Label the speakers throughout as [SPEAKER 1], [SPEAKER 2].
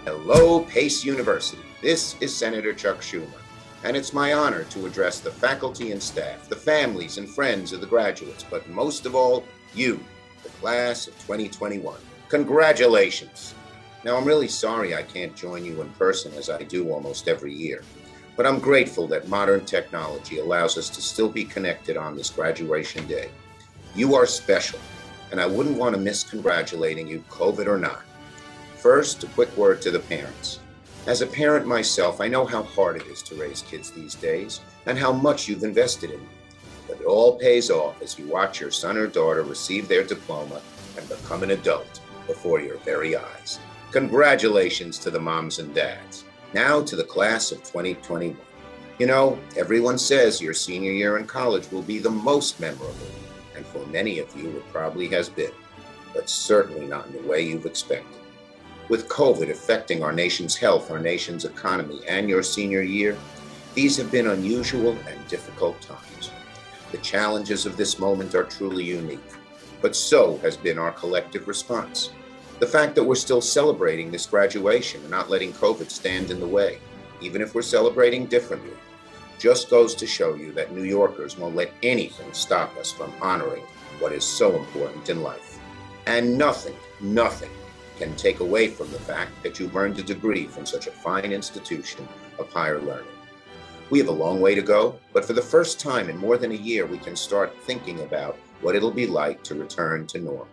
[SPEAKER 1] Hello, Pace University. This is Senator Chuck Schumer, and it's my honor to address the faculty and staff, the families and friends of the graduates, but most of all, you, the class of 2021. Congratulations. Now, I'm really sorry I can't join you in person as I do almost every year, but I'm grateful that modern technology allows us to still be connected on this graduation day. You are special, and I wouldn't want to miss congratulating you, COVID or not. First, a quick word to the parents. As a parent myself, I know how hard it is to raise kids these days and how much you've invested in them. But it all pays off as you watch your son or daughter receive their diploma and become an adult before your very eyes. Congratulations to the moms and dads. Now to the class of 2021. You know, everyone says your senior year in college will be the most memorable, and for many of you it probably has been, but certainly not in the way you've expected. With COVID affecting our nation's health, our nation's economy, and your senior year, these have been unusual and difficult times. The challenges of this moment are truly unique, but so has been our collective response. The fact that we're still celebrating this graduation and not letting COVID stand in the way, even if we're celebrating differently, just goes to show you that New Yorkers won't let anything stop us from honoring what is so important in life. And nothing can take away from the fact that you've earned a degree from such a fine institution of higher learning. We have a long way to go, but for the first time in more than a year, we can start thinking about what it'll be like to return to normal.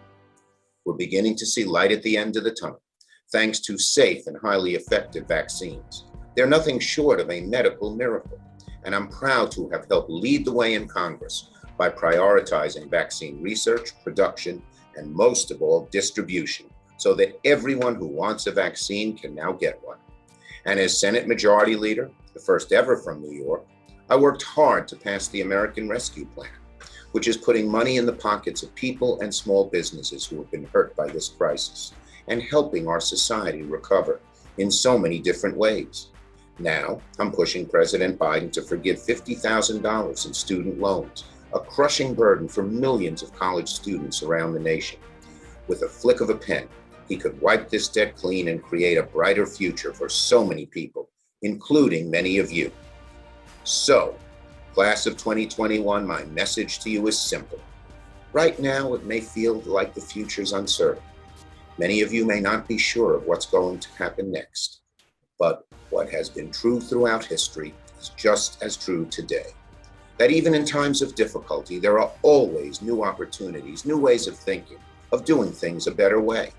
[SPEAKER 1] We're beginning to see light at the end of the tunnel, thanks to safe and highly effective vaccines. They're nothing short of a medical miracle, and I'm proud to have helped lead the way in Congress by prioritizing vaccine research, production, and most of all, distribution, so that everyone who wants a vaccine can now get one. And as Senate Majority Leader, the first ever from New York, I worked hard to pass the American Rescue Plan, which is putting money in the pockets of people and small businesses who have been hurt by this crisis and helping our society recover in so many different ways. Now, I'm pushing President Biden to forgive $50,000 in student loans, a crushing burden for millions of college students around the nation. With a flick of a pen, he could wipe this debt clean and create a brighter future for so many people, including many of you. So, class of 2021, my message to you is simple. Right now, it may feel like the future's uncertain. Many of you may not be sure of what's going to happen next, but what has been true throughout history is just as true today. That even in times of difficulty, there are always new opportunities, new ways of thinking, of doing things a better way.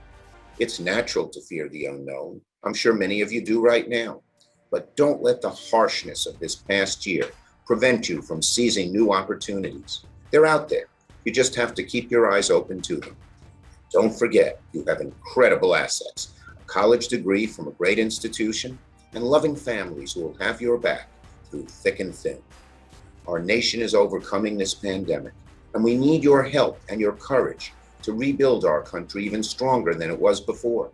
[SPEAKER 1] It's natural to fear the unknown. I'm sure many of you do right now. But don't let the harshness of this past year prevent you from seizing new opportunities. They're out there. You just have to keep your eyes open to them. Don't forget, you have incredible assets, a college degree from a great institution, and loving families who will have your back through thick and thin. Our nation is overcoming this pandemic, and we need your help and your courage to rebuild our country even stronger than it was before.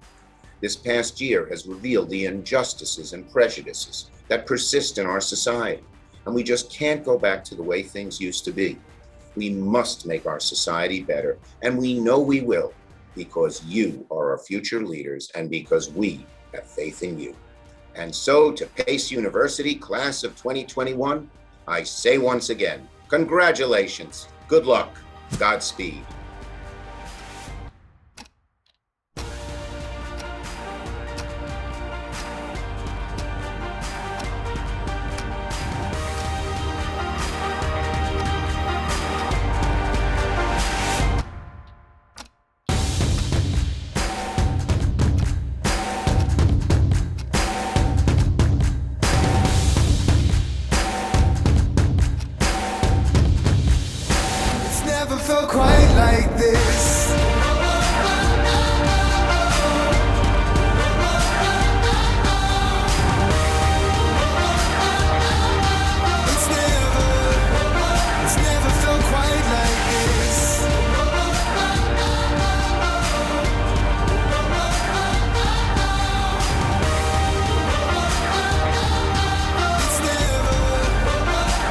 [SPEAKER 1] This past year has revealed the injustices and prejudices that persist in our society, and we just can't go back to the way things used to be. We must make our society better, and we know we will, because you are our future leaders and because we have faith in you. And so to Pace University, class of 2021, I say once again, congratulations, good luck, Godspeed.
[SPEAKER 2] Felt quite like this. It's never felt quite like this.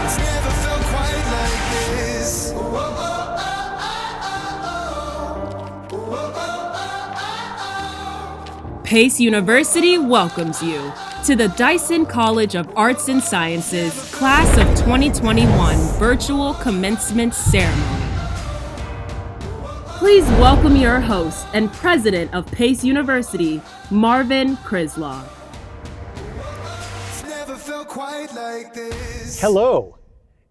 [SPEAKER 2] It's never felt quite like this.
[SPEAKER 3] Pace University welcomes you to the Dyson College of Arts and Sciences Class of 2021 Virtual Commencement Ceremony. Please welcome your host and president of Pace University, Marvin Krislov.
[SPEAKER 2] Never felt quite like this.
[SPEAKER 4] Hello,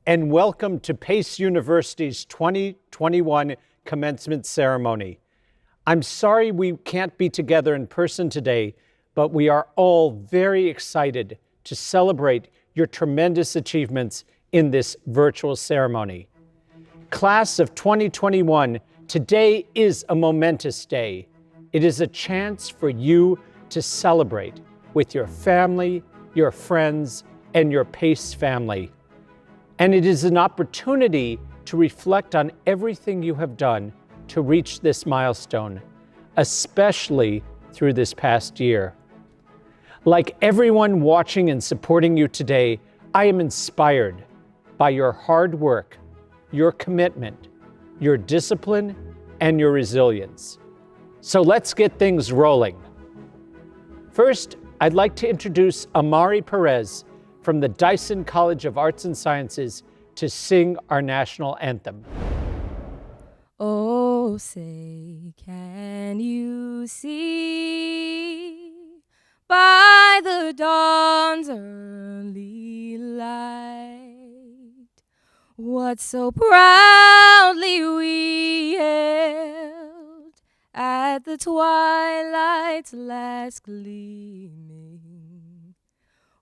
[SPEAKER 4] and welcome to Pace University's 2021 commencement ceremony. I'm sorry we can't be together in person today, but we are all very excited to celebrate your tremendous achievements in this virtual ceremony. Class of 2021, today is a momentous day. It is a chance for you to celebrate with your family, your friends, and your Pace family. And it is an opportunity to reflect on everything you have done to reach this milestone, especially through this past year. Like everyone watching and supporting you today, I am inspired by your hard work, your commitment, your discipline, and your resilience. So let's get things rolling. First, I'd like to introduce Amari Perez from the Dyson College of Arts and Sciences to sing our national anthem.
[SPEAKER 5] Oh, say, can you see by the dawn's early light what so proudly we hailed at the twilight's last gleaming,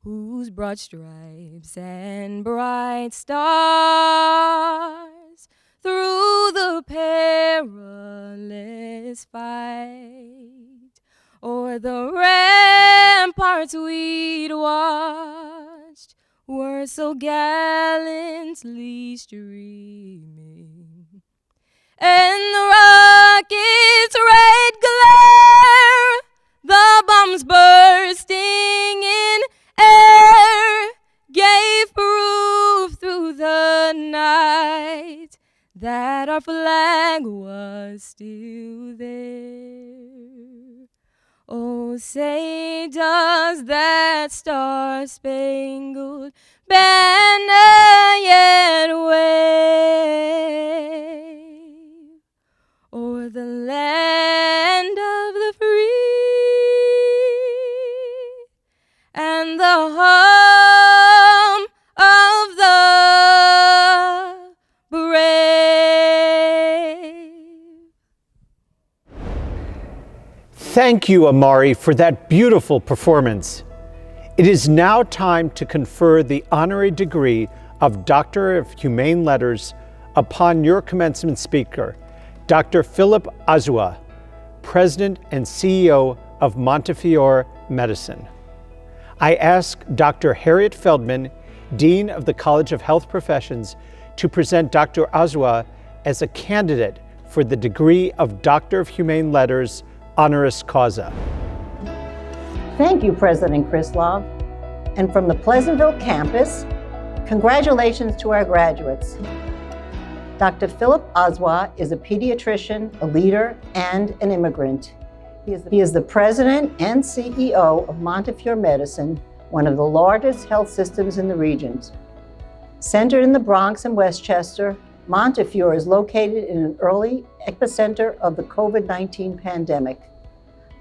[SPEAKER 5] whose broad stripes and bright stars through the perilous fight o'er the ramparts we'd watched were so gallantly streaming, and the rocket's red glare, the bombs bursting in air, gave proof through the night that our flag was still there. Oh, say, does that star-spangled banner yet wave o'er the land of the free and the home of the brave?
[SPEAKER 4] Thank you, Amari, for that beautiful performance. It is now time to confer the honorary degree of Doctor of Humane Letters upon your commencement speaker, Dr. Philip Azua, President and CEO of Montefiore Medicine. I ask Dr. Harriet Feldman, Dean of the College of Health Professions, to present Dr. Azua as a candidate for the degree of Doctor of Humane Letters, honoris causa.
[SPEAKER 6] Thank you, President Krislov. And from the Pleasantville campus, congratulations to our graduates. Dr. Philip Azua is a pediatrician, a leader, and an immigrant. He is the president and CEO of Montefiore Medicine, one of the largest health systems in the regions. Centered in the Bronx and Westchester, Montefiore is located in an early epicenter of the COVID-19 pandemic.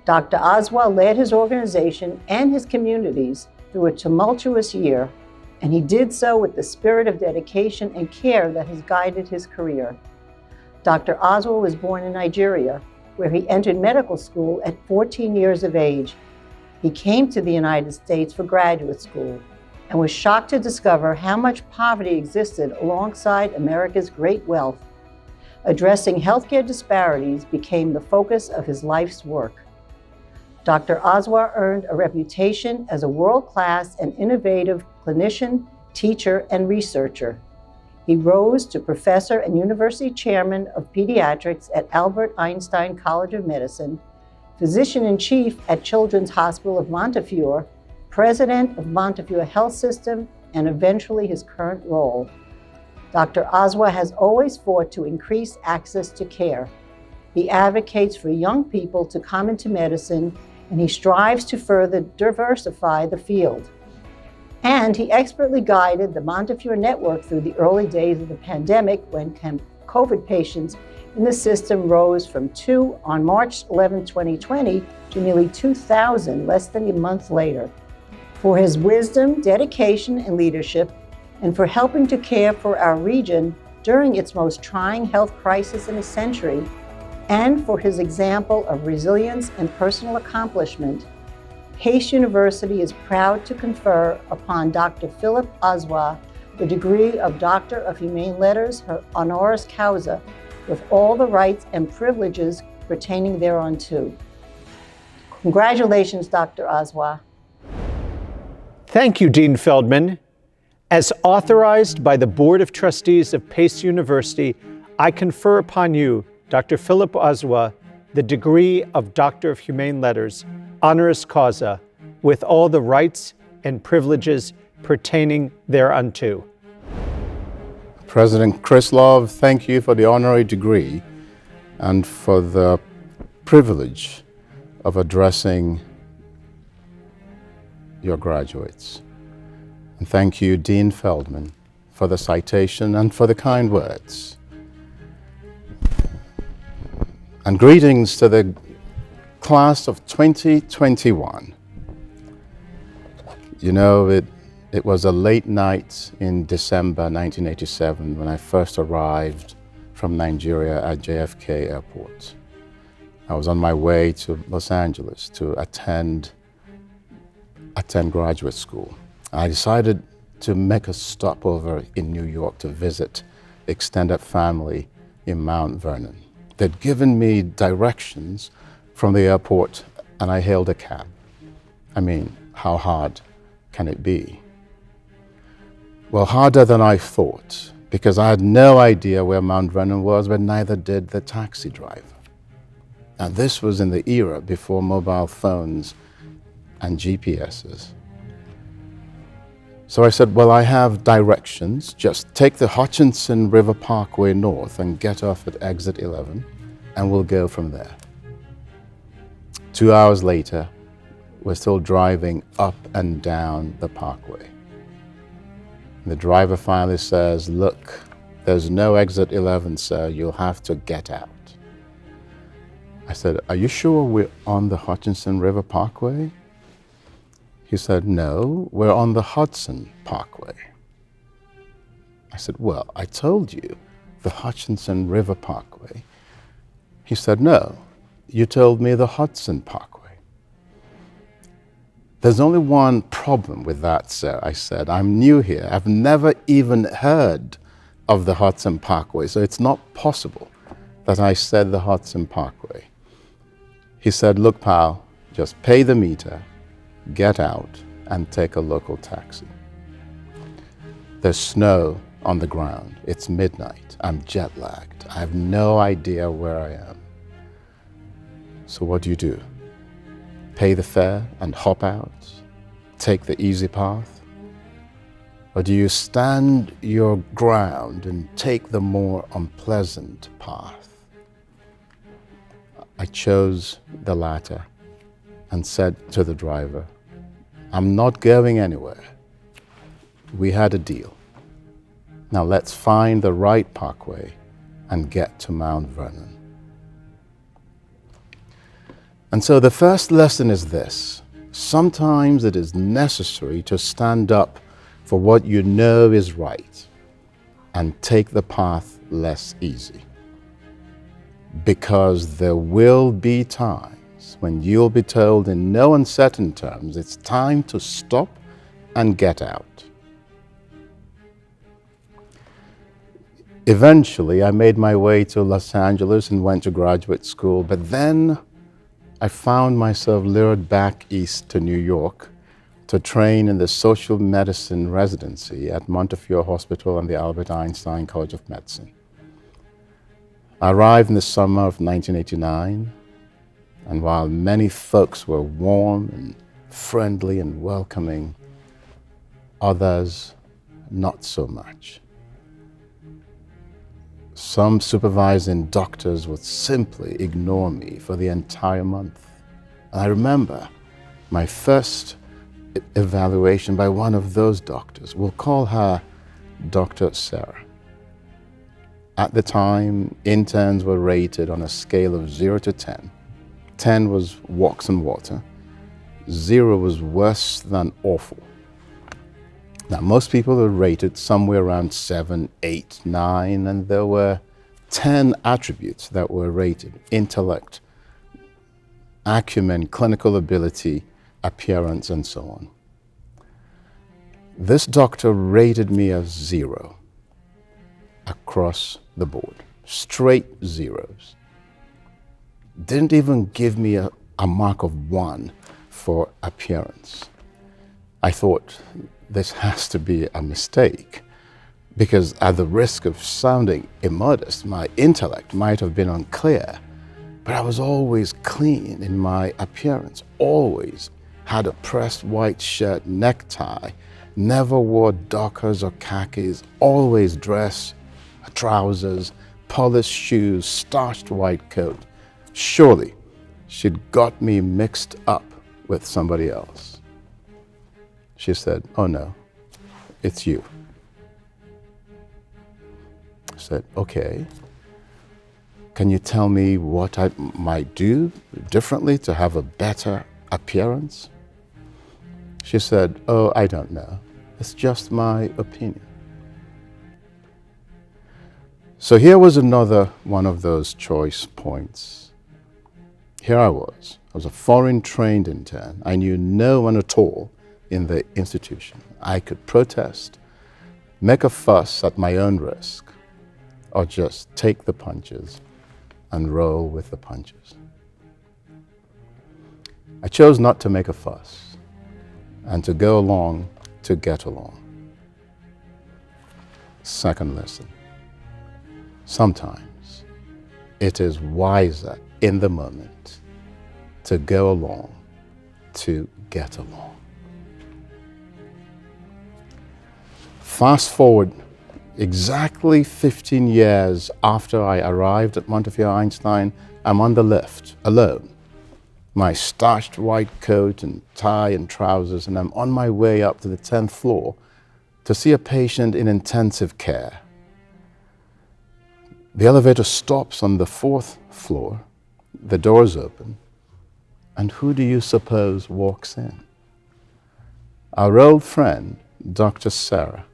[SPEAKER 6] Dr. Azua led his organization and his communities through a tumultuous year, and he did so with the spirit of dedication and care that has guided his career. Dr. Azua was born in Nigeria, where he entered medical school at 14 years of age. He came to the United States for graduate school and was shocked to discover how much poverty existed alongside America's great wealth. Addressing healthcare disparities became the focus of his life's work. Dr. Azua earned a reputation as a world-class and innovative clinician, teacher, and researcher. He rose to professor and university chairman of pediatrics at Albert Einstein College of Medicine, physician-in-chief at Children's Hospital of Montefiore, president of Montefiore Health System, and eventually his current role. Dr. Azua has always fought to increase access to care. He advocates for young people to come into medicine and he strives to further diversify the field. And he expertly guided the Montefiore Network through the early days of the pandemic when COVID patients in the system rose from 2 on March 11, 2020 to nearly 2,000 less than a month later. For his wisdom, dedication, and leadership, and for helping to care for our region during its most trying health crisis in a century, and for his example of resilience and personal accomplishment, Pace University is proud to confer upon Dr. Philip Oswa the degree of Doctor of Humane Letters, honoris causa, with all the rights and privileges pertaining thereunto. Congratulations, Dr. Oswa.
[SPEAKER 4] Thank you, Dean Feldman. As authorized by the Board of Trustees of Pace University, I confer upon you, Dr. Philip Oswa, the degree of Doctor of Humane Letters, honoris causa, with all the rights and privileges pertaining thereunto.
[SPEAKER 7] President Krislov, thank you for the honorary degree and for the privilege of addressing your graduates. And thank you, Dean Feldman, for the citation and for the kind words. And greetings to the class of 2021. You know, it was a late night in December 1987 when I first arrived from Nigeria at JFK Airport. I was on my way to Los Angeles to attend graduate school. I decided to make a stopover in New York to visit extended family in Mount Vernon. They'd given me directions from the airport and I hailed a cab. I mean, how hard can it be? Well, harder than I thought, because I had no idea where Mount Vernon was, but neither did the taxi driver. And this was in the era before mobile phones and GPSs. So I said, well, I have directions. Just take the Hutchinson River Parkway north and get off at exit 11, and we'll go from there. 2 hours later, we're still driving up and down the parkway. The driver finally says, look, there's no exit 11, sir. You'll have to get out. I said, are you sure we're on the Hutchinson River Parkway? He said, no, we're on the Hudson Parkway. I said, well, I told you the Hutchinson River Parkway. He said, no, you told me the Hudson Parkway. There's only one problem with that, sir, I said. I'm new here. I've never even heard of the Hudson Parkway, so it's not possible that I said the Hudson Parkway. He said, look, pal, just pay the meter, get out, and take a local taxi. There's snow on the ground. It's midnight. I'm jet-lagged. I have no idea where I am. So what do? Pay the fare and hop out? Take the easy path? Or do you stand your ground and take the more unpleasant path? I chose the latter and said to the driver, I'm not going anywhere. We had a deal. Now let's find the right parkway and get to Mount Vernon. And so the first lesson is this. Sometimes it is necessary to stand up for what you know is right and take the path less easy. Because there will be times when you'll be told in no uncertain terms it's time to stop and get out. Eventually, I made my way to Los Angeles and went to graduate school, but then I found myself lured back east to New York to train in the social medicine residency at Montefiore Hospital and the Albert Einstein College of Medicine. I arrived in the summer of 1989, and while many folks were warm and friendly and welcoming, others not so much. Some supervising doctors would simply ignore me for the entire month. And I remember my first evaluation by one of those doctors. We'll call her Dr. Sarah. At the time, interns were rated on a scale of 0 to 10. 10 was walks on water. 0 was worse than awful. Now, most people are rated somewhere around 7, 8, 9, and there were 10 attributes that were rated: intellect, acumen, clinical ability, appearance, and so on. This doctor rated me as 0 across the board, straight zeros. Didn't even give me a mark of 1 for appearance. I thought, this has to be a mistake, because at the risk of sounding immodest, my intellect might have been unclear, but I was always clean in my appearance, always had a pressed white shirt, necktie, never wore dockers or khakis, always dressed, trousers, polished shoes, starched white coat. Surely she'd got me mixed up with somebody else. She said, "Oh no, it's you." I said, "Okay, can you tell me what I might do differently to have a better appearance?" She said, "Oh, I don't know. It's just my opinion." So here was another one of those choice points. Here I was a foreign trained intern. I knew no one at all in the institution. I could protest, make a fuss at my own risk, or just take the punches and roll with the punches. I chose not to make a fuss and to go along to get along. Second lesson. Sometimes it is wiser in the moment to go along to get along. Fast forward exactly 15 years after I arrived at Montefiore Einstein, I'm on the lift alone. My starched white coat and tie and trousers, and I'm on my way up to the 10th floor to see a patient in intensive care. The elevator stops on the 4th floor, the doors open, and who do you suppose walks in? Our old friend, Dr. Sarah.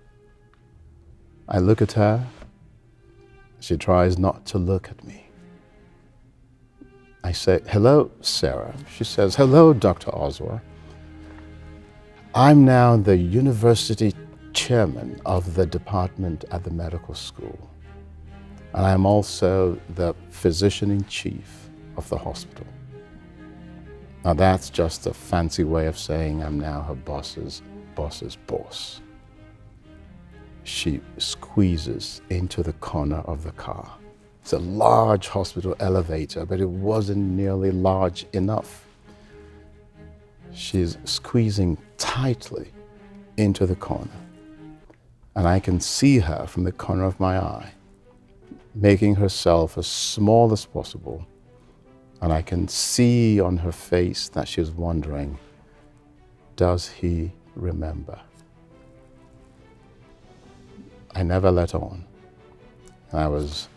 [SPEAKER 7] I look at her, she tries not to look at me. I say, "Hello, Sarah." She says, "Hello, Dr. Oswa. I'm now the university chairman of the department at the medical school. And I'm also the physician-in-chief of the hospital." Now that's just a fancy way of saying I'm now her boss's boss. She squeezes into the corner of the car. It's a large hospital elevator, but it wasn't nearly large enough. She's squeezing tightly into the corner, and I can see her from the corner of my eye, making herself as small as possible, and I can see on her face that she's wondering, does he remember? I never let on, and I was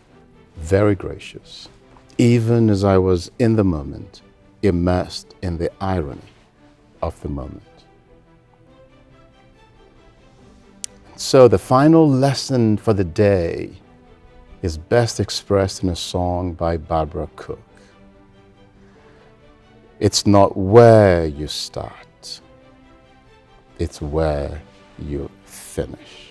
[SPEAKER 7] very gracious, even as I was in the moment, immersed in the irony of the moment. So the final lesson for the day is best expressed in a song by Barbara Cook. It's not where you start, it's where you finish.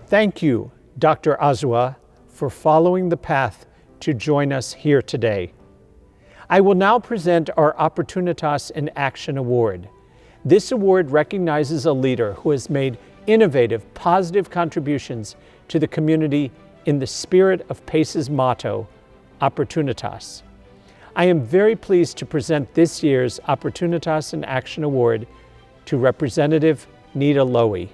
[SPEAKER 4] Thank you, Dr. Oswa, for following the path to join us here today. I will now present our Opportunitas in Action Award. This award recognizes a leader who has made innovative, positive contributions to the community in the spirit of PACE's motto, Opportunitas. I am very pleased to present this year's Opportunitas in Action Award to Representative Nita Lowey.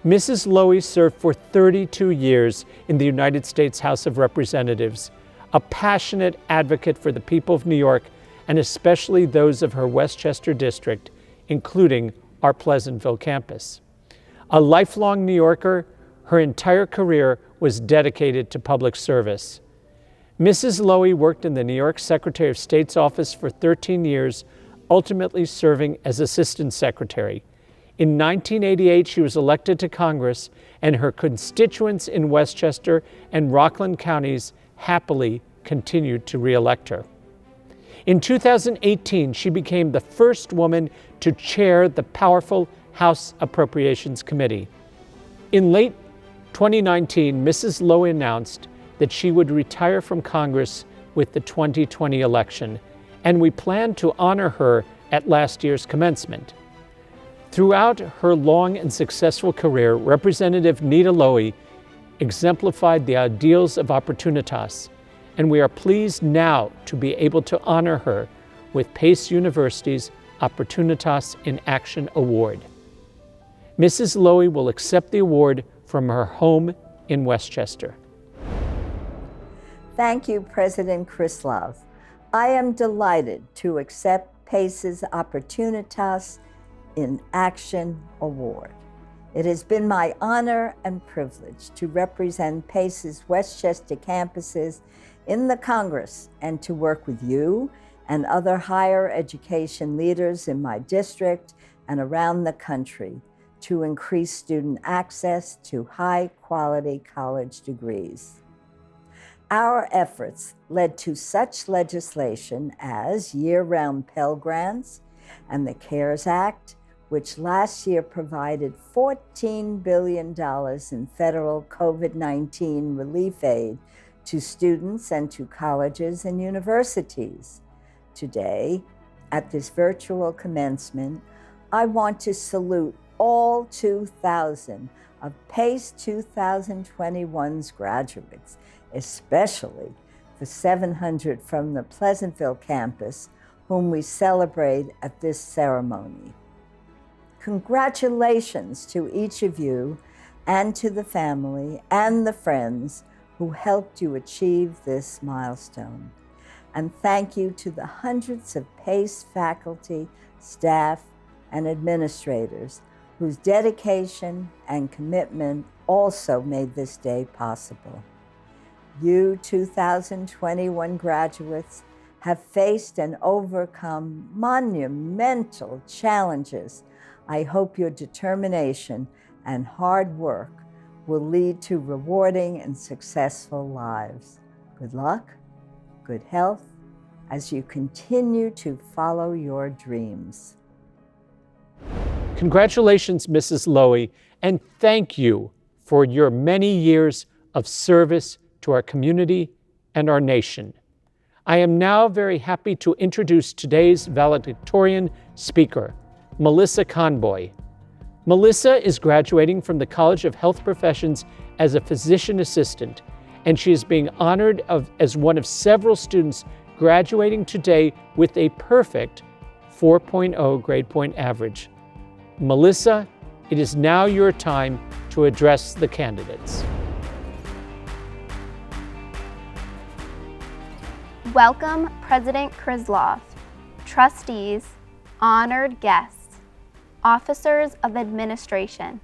[SPEAKER 4] Mrs. Lowey served for 32 years in the United States House of Representatives, a passionate advocate for the people of New York and especially those of her Westchester district, including our Pleasantville campus. A lifelong New Yorker, her entire career was dedicated to public service. Mrs. Lowy worked in the New York Secretary of State's office for 13 years, ultimately serving as Assistant Secretary. In 1988, she was elected to Congress, and her constituents in Westchester and Rockland counties happily continued to re-elect her. In 2018, she became the first woman to chair the powerful House Appropriations Committee. In late 2019, Mrs. Lowy announced that she would retire from Congress with the 2020 election, and we plan to honor her at last year's commencement. Throughout her long and successful career, Representative Nita Lowy exemplified the ideals of Opportunitas, and we are pleased now to be able to honor her with Pace University's Opportunitas in Action Award. Mrs. Lowy will accept the award from her home in Westchester.
[SPEAKER 8] Thank you, President Krislov. I am delighted to accept Pace's Opportunitas in Action Award. It has been my honor and privilege to represent Pace's Westchester campuses in the Congress and to work with you and other higher education leaders in my district and around the country to increase student access to high-quality college degrees. Our efforts led to such legislation as year-round Pell Grants and the CARES Act, which last year provided $14 billion in federal COVID-19 relief aid to students and to colleges and universities. Today, at this virtual commencement, I want to salute all 2,000 of PACE 2021's graduates, especially the 700 from the Pleasantville campus, whom we celebrate at this ceremony. Congratulations to each of you and to the family and the friends who helped you achieve this milestone. And thank you to the hundreds of PACE faculty, staff, and administrators whose dedication and commitment also made this day possible. You 2021 graduates have faced and overcome monumental challenges. I hope your determination and hard work will lead to rewarding and successful lives. Good luck, good health, as you continue to follow your dreams.
[SPEAKER 4] Congratulations, Mrs. Lowy, and thank you for your many years of service to our community and our nation. I am now very happy to introduce today's valedictorian speaker, Melissa Conboy. Melissa is graduating from the College of Health Professions as a physician assistant, and she is being honored as one of several students graduating today with a perfect 4.0 grade point average. Melissa, it is now your time to address the candidates.
[SPEAKER 9] Welcome, President Krislov, trustees, honored guests, officers of administration,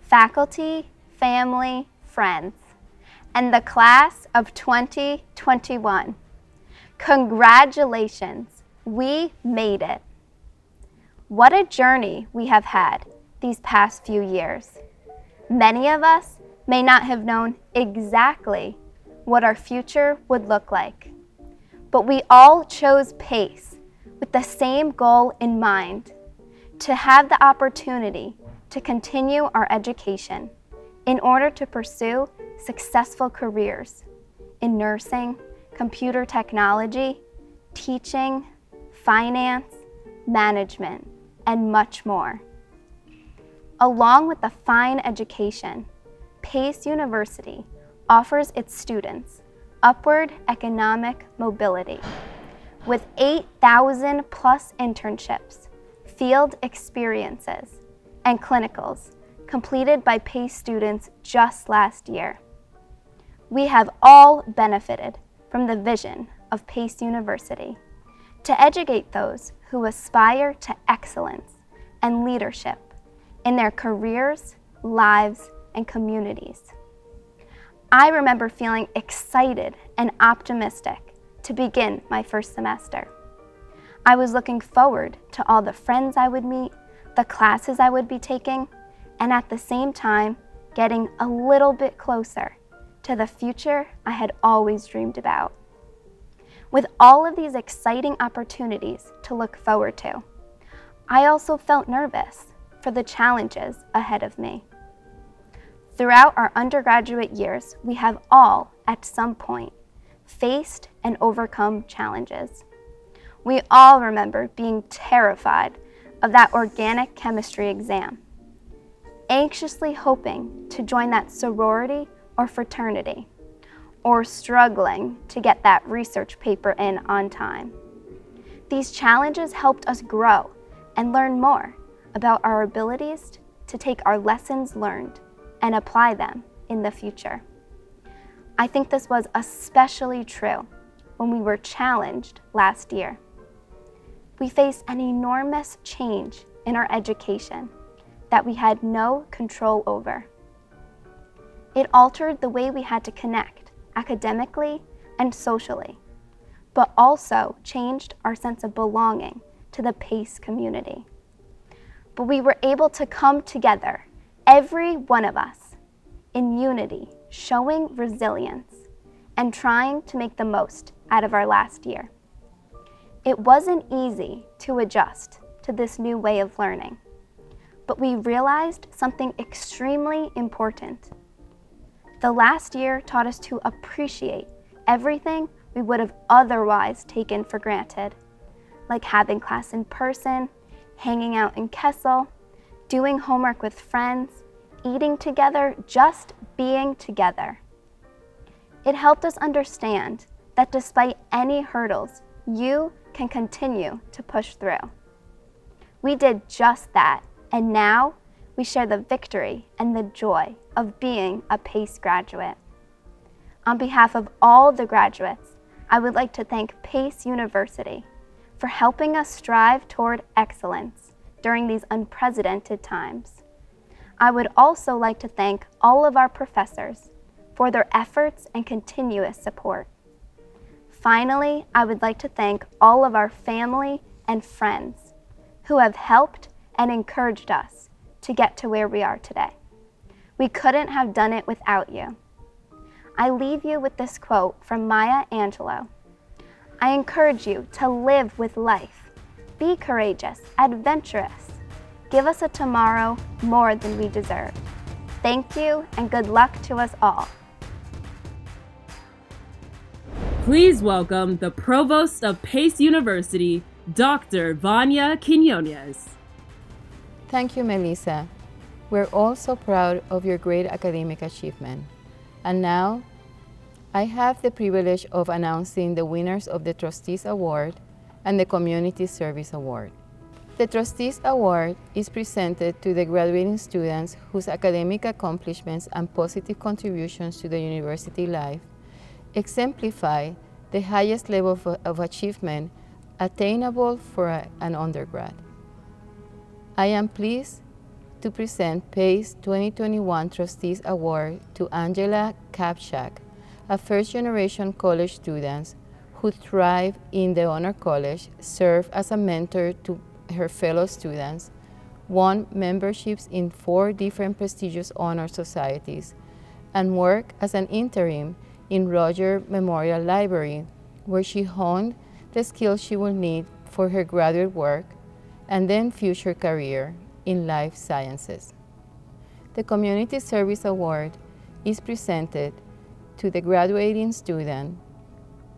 [SPEAKER 9] faculty, family, friends, and the class of 2021. Congratulations, we made it. What a journey we have had these past few years. Many of us may not have known exactly what our future would look like, but we all chose PACE with the same goal in mind, to have the opportunity to continue our education in order to pursue successful careers in nursing, computer technology, teaching, finance, management, and much more. Along with the fine education, Pace University offers its students upward economic mobility with 8,000 plus internships, field experiences, and clinicals completed by PACE students just last year. We have all benefited from the vision of PACE University to educate those who aspire to excellence and leadership in their careers, lives, and communities. I remember feeling excited and optimistic to begin my first semester. I was looking forward to all the friends I would meet, the classes I would be taking, and at the same time, getting a little bit closer to the future I had always dreamed about. With all of these exciting opportunities to look forward to, I also felt nervous for the challenges ahead of me. Throughout our undergraduate years, we have all, at some point, faced and overcome challenges. We all remember being terrified of that organic chemistry exam, anxiously hoping to join that sorority or fraternity, or struggling to get that research paper in on time. These challenges helped us grow and learn more about our abilities to take our lessons learned and apply them in the future. I think this was especially true when we were challenged last year. We faced an enormous change in our education that we had no control over. It altered the way we had to connect academically and socially, but also changed our sense of belonging to the PACE community. But we were able to come together, every one of us, in unity, showing resilience and trying to make the most out of our last year. It wasn't easy to adjust to this new way of learning, but we realized something extremely important. The last year taught us to appreciate everything we would have otherwise taken for granted, like having class in person, hanging out in Kessel, doing homework with friends, eating together, just being together. It helped us understand that despite any hurdles, you can continue to push through. We did just that, and now we share the victory and the joy of being a PACE graduate. On behalf of all the graduates, I would like to thank PACE University for helping us strive toward excellence during these unprecedented times. I would also like to thank all of our professors for their efforts and continuous support. Finally, I would like to thank all of our family and friends who have helped and encouraged us to get to where we are today. We couldn't have done it without you. I leave you with this quote from Maya Angelou. I encourage you to live with life. Be courageous, adventurous. Give us a tomorrow more than we deserve. Thank you and good luck to us all.
[SPEAKER 3] Please welcome the Provost of PACE University, Dr. Vania Quinones.
[SPEAKER 10] Thank you, Melissa. We're all so proud of your great academic achievement. And now, I have the privilege of announcing the winners of the Trustees Award and the Community Service Award. The Trustees Award is presented to the graduating students whose academic accomplishments and positive contributions to the university life exemplify the highest level of achievement attainable for an undergrad. I am pleased to present PACE 2021 Trustees Award to Angela Kapchak, a first-generation college student who thrived in the honor college, served as a mentor to her fellow students, won memberships in 4 different prestigious honor societies, and worked as an interim in Roger Memorial Library, where she honed the skills she will need for her graduate work and then future career in life sciences. The Community Service Award is presented to the graduating student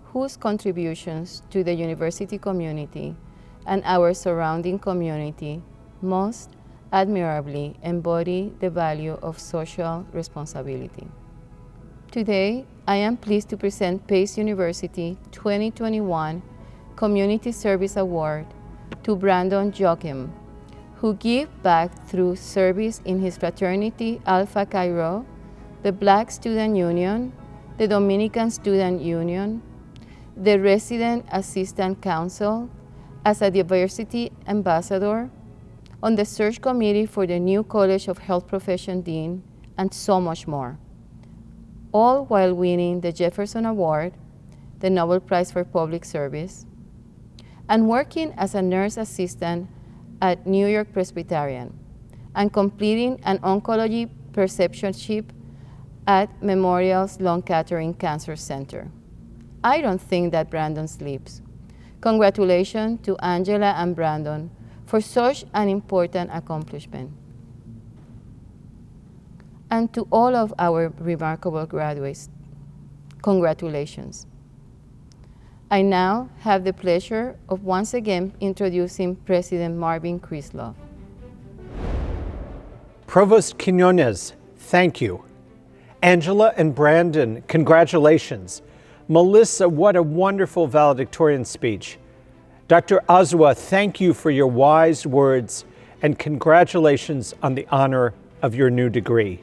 [SPEAKER 10] whose contributions to the university community and our surrounding community most admirably embody the value of social responsibility. Today, I am pleased to present PACE University 2021 Community Service Award to Brandon Joachim, who gave back through service in his fraternity Alpha Chi Rho, the Black Student Union, the Dominican Student Union, the Resident Assistant Council, as a diversity ambassador, on the search committee for the new College of Health Profession Dean, and so much more, all while winning the Jefferson Award, the Nobel Prize for Public Service, and working as a nurse assistant at New York Presbyterian, and completing an oncology preceptorship at Memorial Sloan Kettering Cancer Center. I don't think that Brandon sleeps. Congratulations to Angela and Brandon for such an important accomplishment. And to all of our remarkable graduates, congratulations. I now have the pleasure of once again introducing President Marvin Krislov.
[SPEAKER 4] Provost Quinones, thank you. Angela and Brandon, congratulations. Melissa, what a wonderful valedictorian speech. Dr. Azwa, thank you for your wise words and congratulations on the honor of your new degree.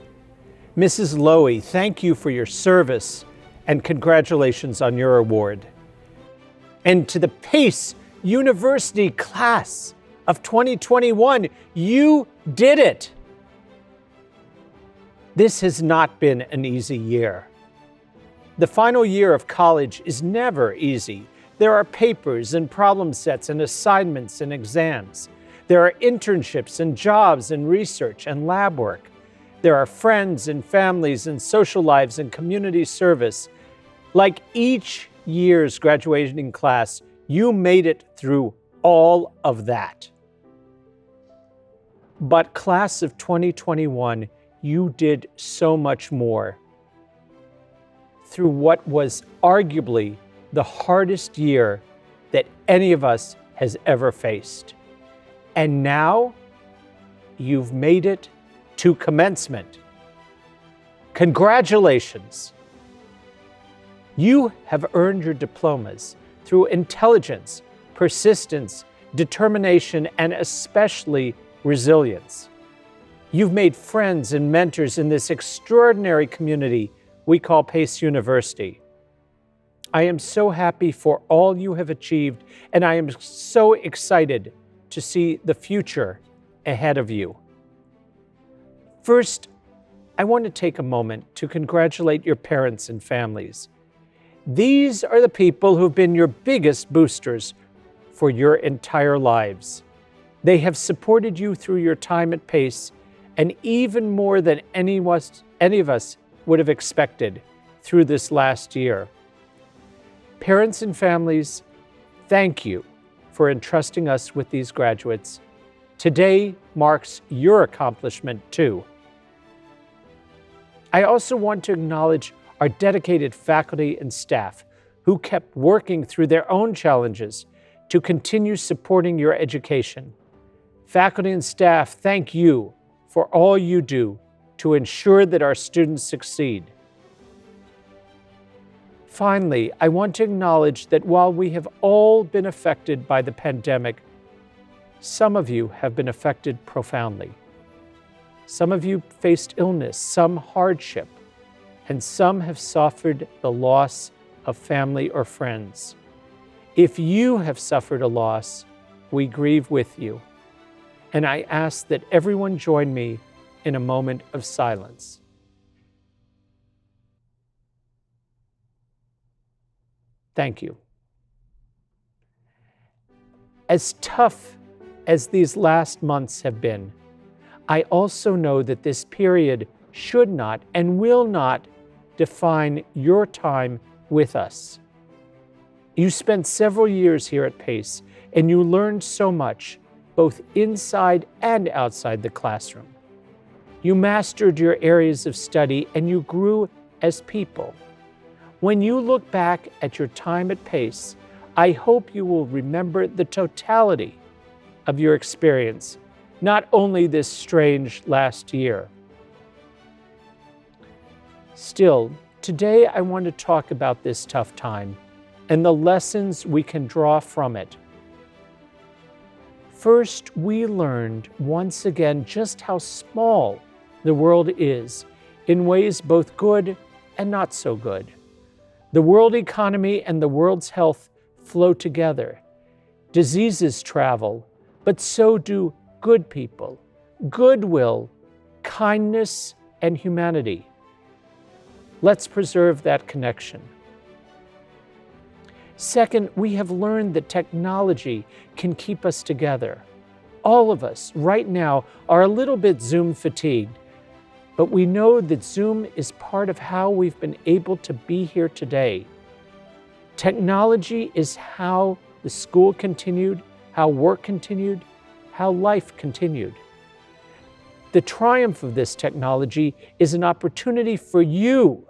[SPEAKER 4] Mrs. Lowy, thank you for your service and congratulations on your award. And to the Pace University class of 2021, you did it. This has not been an easy year. The final year of college is never easy. There are papers and problem sets and assignments and exams. There are internships and jobs and research and lab work. There are friends and families and social lives and community service. Like each year's graduating class, you made it through all of that. But class of 2021, you did so much more. Through what was arguably the hardest year that any of us has ever faced. And now you've made it to commencement. Congratulations. You have earned your diplomas through intelligence, persistence, determination, and especially resilience. You've made friends and mentors in this extraordinary community we call Pace University. I am so happy for all you have achieved, and I am so excited to see the future ahead of you. First, I want to take a moment to congratulate your parents and families. These are the people who've been your biggest boosters for your entire lives. They have supported you through your time at Pace, and even more than any of us would have expected through this last year. Parents and families, thank you for entrusting us with these graduates. Today marks your accomplishment too. I also want to acknowledge our dedicated faculty and staff who kept working through their own challenges to continue supporting your education. Faculty and staff, thank you for all you do to ensure that our students succeed. Finally, I want to acknowledge that while we have all been affected by the pandemic, some of you have been affected profoundly. Some of you faced illness, some hardship, and some have suffered the loss of family or friends. If you have suffered a loss, we grieve with you. And I ask that everyone join me in a moment of silence. Thank you. As tough as these last months have been, I also know that this period should not and will not define your time with us. You spent several years here at Pace, and you learned so much, both inside and outside the classroom. You mastered your areas of study, and you grew as people. When you look back at your time at Pace, I hope you will remember the totality of your experience, not only this strange last year. Still, today I want to talk about this tough time and the lessons we can draw from it. First, we learned once again just how small the world is in ways both good and not so good. The world economy and the world's health flow together. Diseases travel, but so do good people, goodwill, kindness, and humanity. Let's preserve that connection. Second, we have learned that technology can keep us together. All of us right now are a little bit Zoom fatigued, but we know that Zoom is part of how we've been able to be here today. Technology is how the school continued, how work continued, how life continued. The triumph of this technology is an opportunity for you,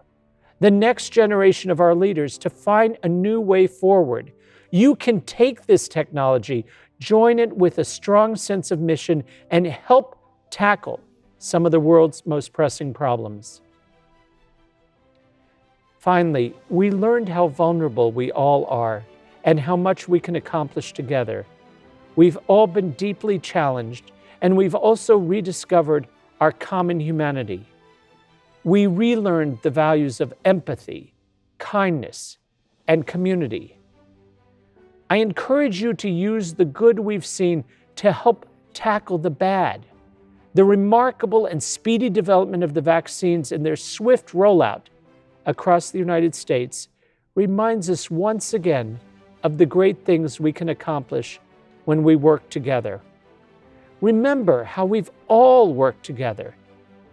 [SPEAKER 4] the next generation of our leaders, to find a new way forward. You can take this technology, join it with a strong sense of mission, and help tackle some of the world's most pressing problems. Finally, we learned how vulnerable we all are and how much we can accomplish together. We've all been deeply challenged, and we've also rediscovered our common humanity. We relearned the values of empathy, kindness, and community. I encourage you to use the good we've seen to help tackle the bad. The remarkable and speedy development of the vaccines and their swift rollout across the United States reminds us once again of the great things we can accomplish when we work together. Remember how we've all worked together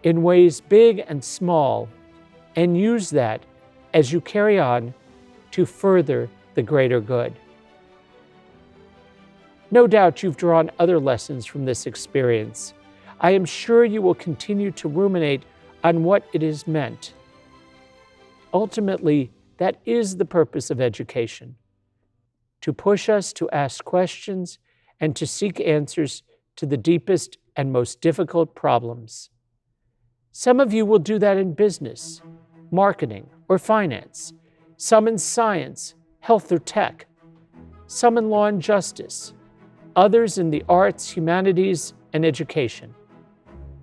[SPEAKER 4] in ways big and small, and use that as you carry on to further the greater good. No doubt you've drawn other lessons from this experience. I am sure you will continue to ruminate on what it has meant. Ultimately, that is the purpose of education, to push us to ask questions and to seek answers to the deepest and most difficult problems. Some of you will do that in business, marketing, or finance. Some in science, health, or tech. Some in law and justice. Others in the arts, humanities, and education.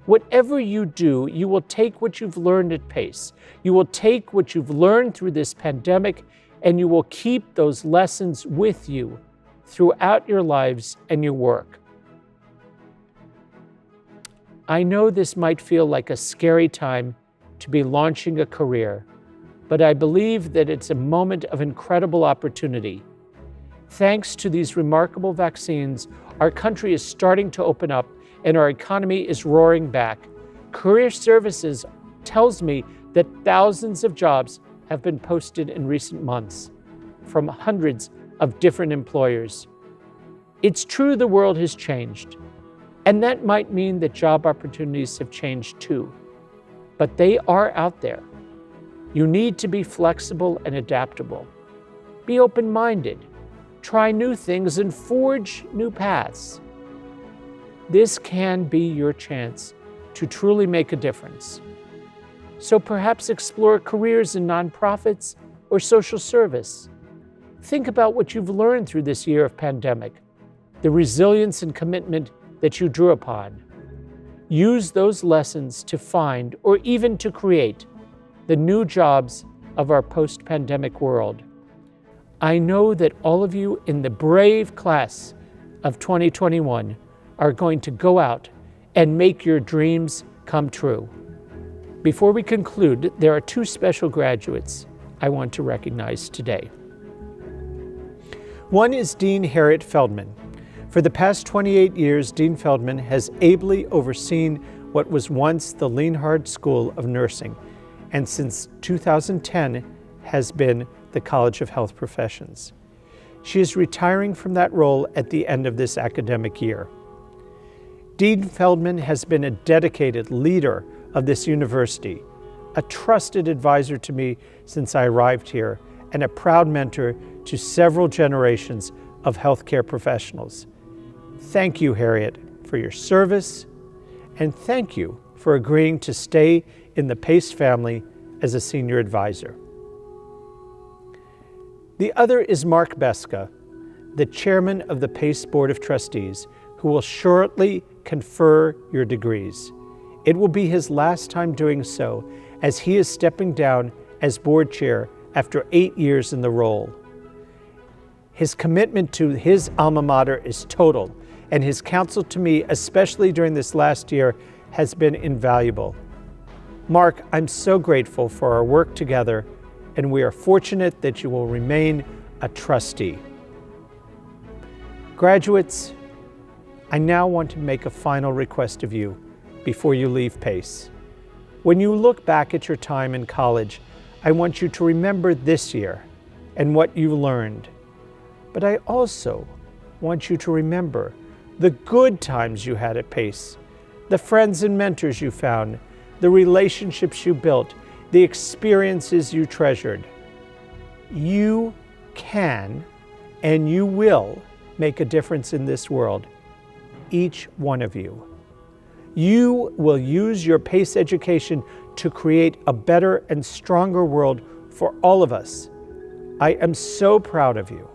[SPEAKER 4] Whatever you do, you will take what you've learned at PACE. You will take what you've learned through this pandemic, and you will keep those lessons with you throughout your lives and your work. I know this might feel like a scary time to be launching a career, but I believe that it's a moment of incredible opportunity. Thanks to these remarkable vaccines, our country is starting to open up and our economy is roaring back. Career Services tells me that thousands of jobs have been posted in recent months from hundreds of different employers. It's true the world has changed, and that might mean that job opportunities have changed too, but they are out there. You need to be flexible and adaptable. Be open-minded, try new things, and forge new paths. This can be your chance to truly make a difference. So perhaps explore careers in nonprofits or social service. Think about what you've learned through this year of pandemic, the resilience and commitment that you drew upon. Use those lessons to find or even to create the new jobs of our post-pandemic world. I know that all of you in the brave class of 2021 are going to go out and make your dreams come true. Before we conclude, there are two special graduates I want to recognize today. One is Dean Harriet Feldman. For the past 28 years, Dean Feldman has ably overseen what was once the Lienhard School of Nursing, and since 2010 has been the College of Health Professions. She is retiring from that role at the end of this academic year. Dean Feldman has been a dedicated leader of this university, a trusted advisor to me since I arrived here, and a proud mentor to several generations of healthcare professionals. Thank you, Harriet, for your service, and thank you for agreeing to stay in the PACE family as a senior advisor. The other is Mark Beska, the chairman of the PACE Board of Trustees, who will shortly confer your degrees. It will be his last time doing so, as he is stepping down as board chair after 8 years in the role. His commitment to his alma mater is total, and his counsel to me, especially during this last year, has been invaluable. Mark, I'm so grateful for our work together, and we are fortunate that you will remain a trustee. Graduates, I now want to make a final request of you before you leave PACE. When you look back at your time in college, I want you to remember this year and what you learned. But I also want you to remember the good times you had at PACE, the friends and mentors you found, the relationships you built, the experiences you treasured. You can and you will make a difference in this world, each one of you. You will use your PACE education to create a better and stronger world for all of us. I am so proud of you.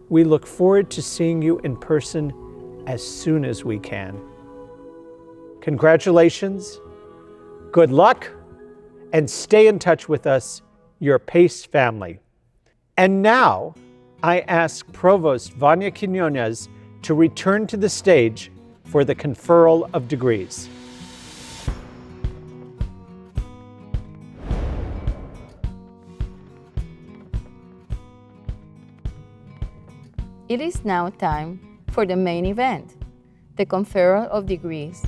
[SPEAKER 4] We look forward to seeing you in person as soon as we can. Congratulations, good luck, and stay in touch with us, your PACE family. And now, I ask Provost Vania Quinones to return to the stage for the conferral of degrees.
[SPEAKER 10] It is now time for the main event, the conferral of degrees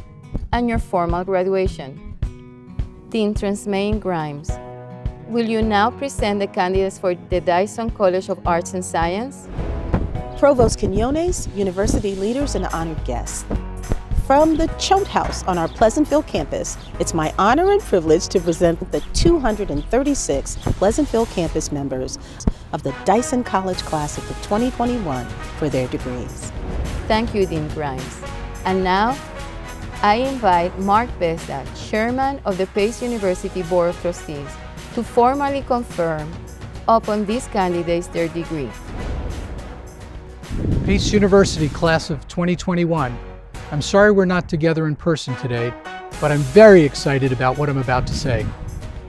[SPEAKER 10] and your formal graduation. Dean Transmain Grimes, will you now present the candidates for the Dyson College of Arts and Science?
[SPEAKER 11] Provost Quinones, university leaders, and honored guests. From the Choate House on our Pleasantville campus, it's my honor and privilege to present the 236 Pleasantville campus members of the Dyson College class of the 2021 for their degrees.
[SPEAKER 10] Thank you, Dean Grimes. And now, I invite Mark Besa, Chairman of the PACE University Board of Trustees, to formally confirm upon these candidates their degree.
[SPEAKER 12] PACE University class of 2021. I'm sorry we're not together in person today, but I'm very excited about what I'm about to say.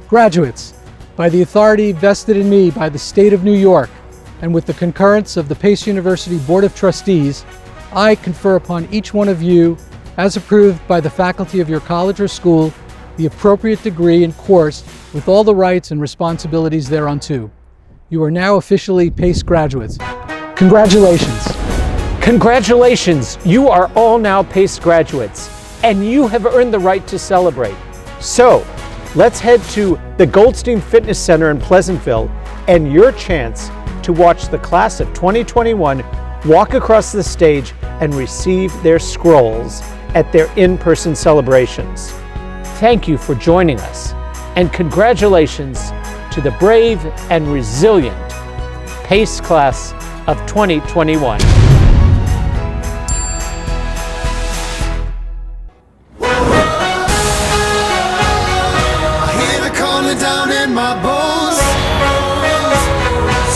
[SPEAKER 12] Graduates, by the authority vested in me by the state of New York, and with the concurrence of the PACE University Board of Trustees, I confer upon each one of you, as approved by the faculty of your college or school, the appropriate degree and course with all the rights and responsibilities thereunto. You are now officially PACE graduates. Congratulations.
[SPEAKER 4] Congratulations, you are all now PACE graduates, and you have earned the right to celebrate. So, let's head to the Goldstein Fitness Center in Pleasantville and your chance to watch the class of 2021 walk across the stage and receive their scrolls at their in-person celebrations. Thank you for joining us, and congratulations to the brave and resilient PACE class of 2021.
[SPEAKER 2] Down in my bones,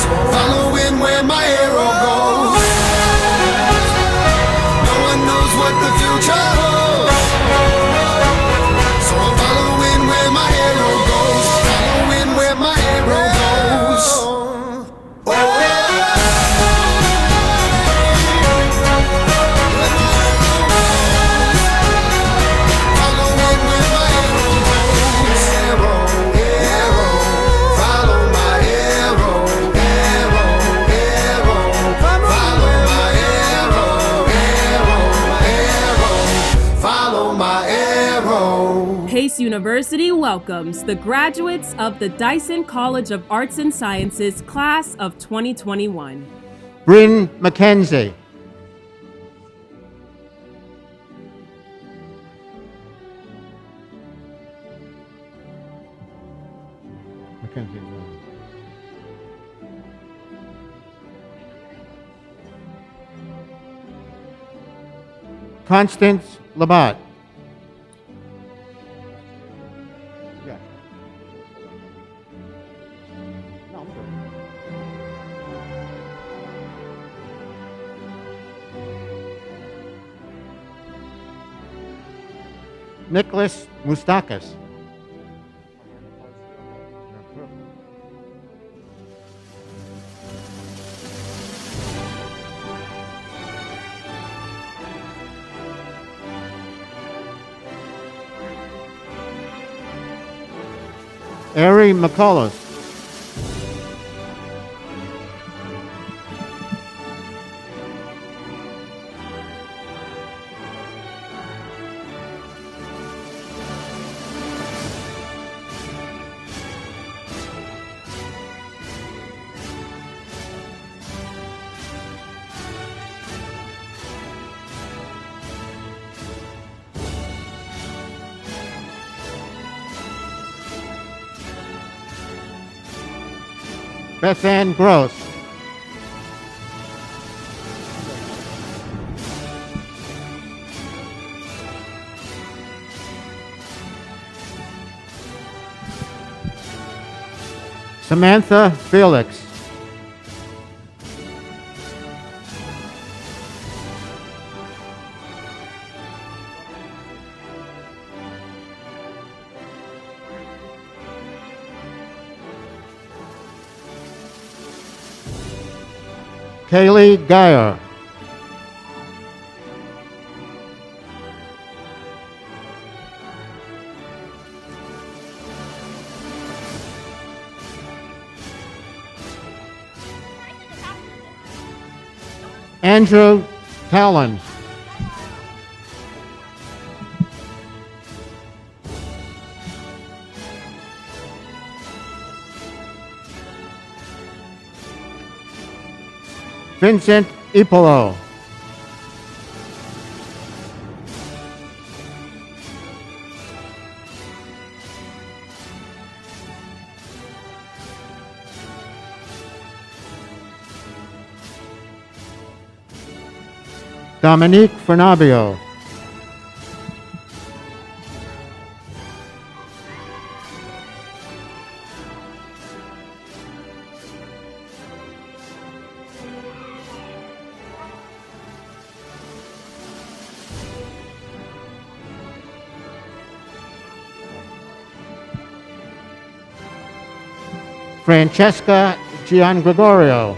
[SPEAKER 2] so I'm following where my arrow goes. No one knows what the future holds, so I'm following where my arrow goes. Following where my arrow goes.
[SPEAKER 3] PACE University welcomes the graduates of the Dyson College of Arts and Sciences class of 2021.
[SPEAKER 13] Bryn McKenzie. Constance Labat. Nicholas Mustakas. Ari McCullough. Beth Ann Gross. Samantha Felix. Kaylee Geyer. Andrew Talon. Vincent Ipolo. Dominique Fernabio. Francesca Giangregorio.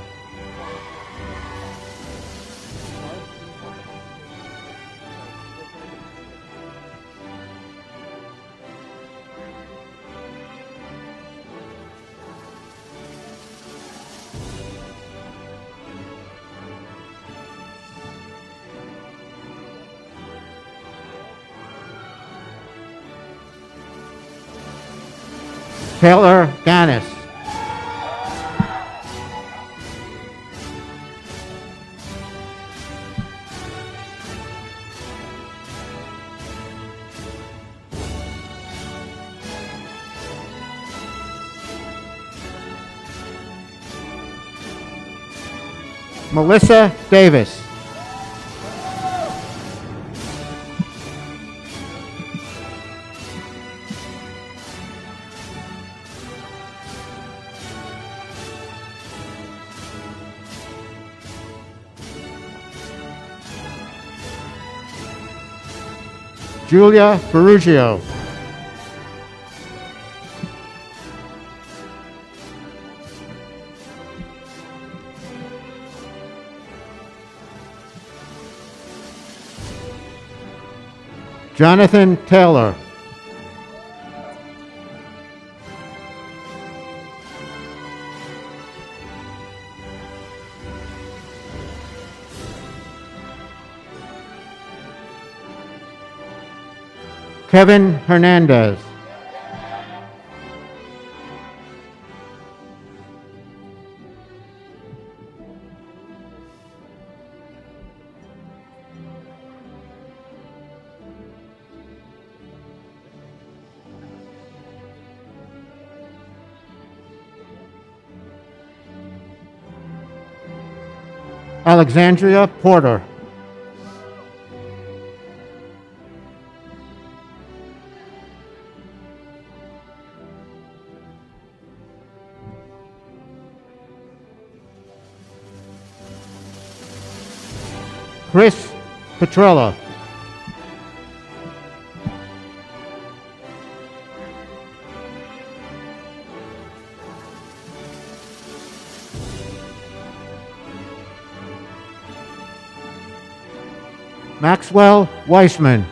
[SPEAKER 13] Taylor Gannis. Melissa Davis. Julia Ferrugio. Jonathan Taylor. Kevin Hernandez. Alexandria Porter. Chris Petrella. Maxwell Weissman.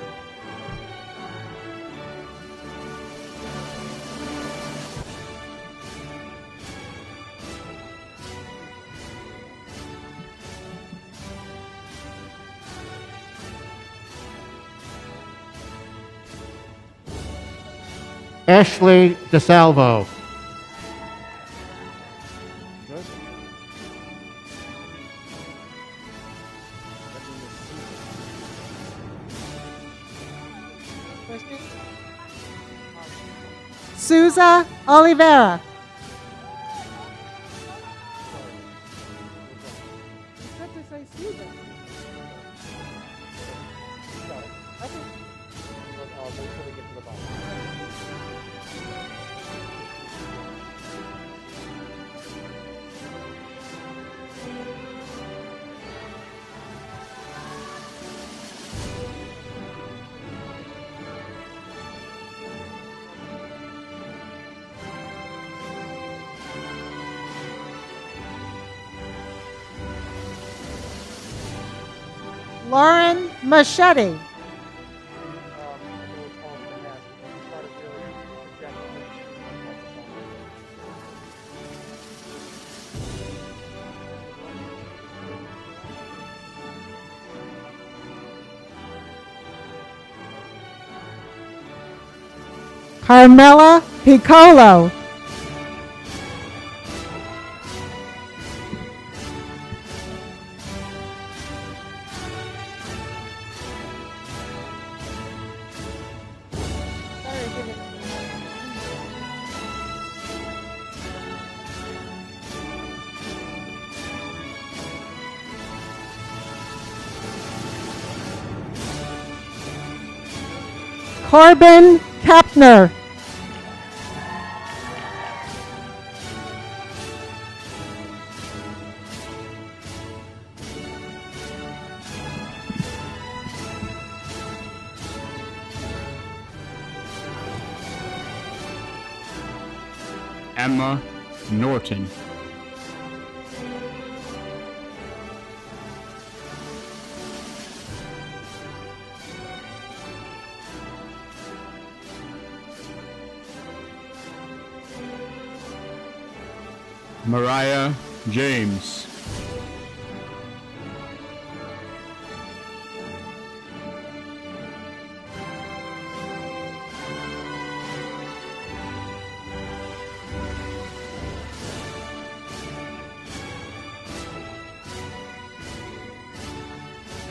[SPEAKER 13] Ashley DeSalvo.
[SPEAKER 11] Souza Oliveira. Lauren Machete. Carmela Piccolo. Corbin Kapner.
[SPEAKER 14] Emma Norton. Mariah James.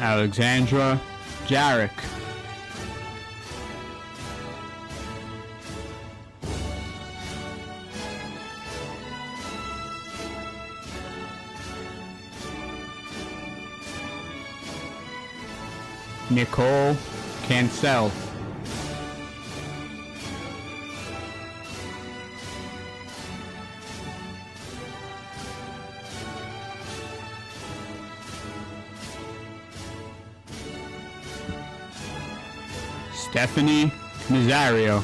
[SPEAKER 14] Alexandra Jarek. Nicole Cancel. Stephanie Nazario.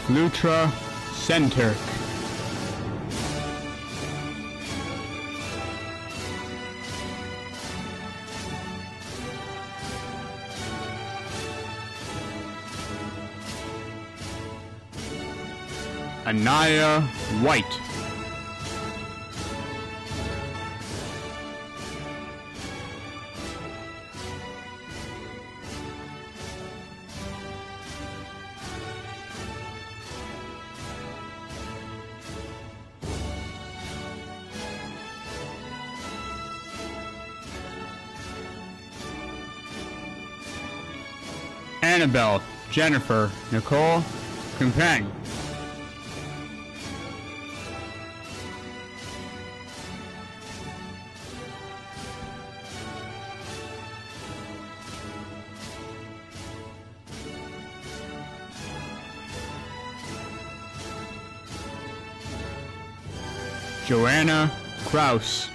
[SPEAKER 14] Lutra Center. Anaya White. Annabelle Jennifer Nicole Compang. Joanna Kraus.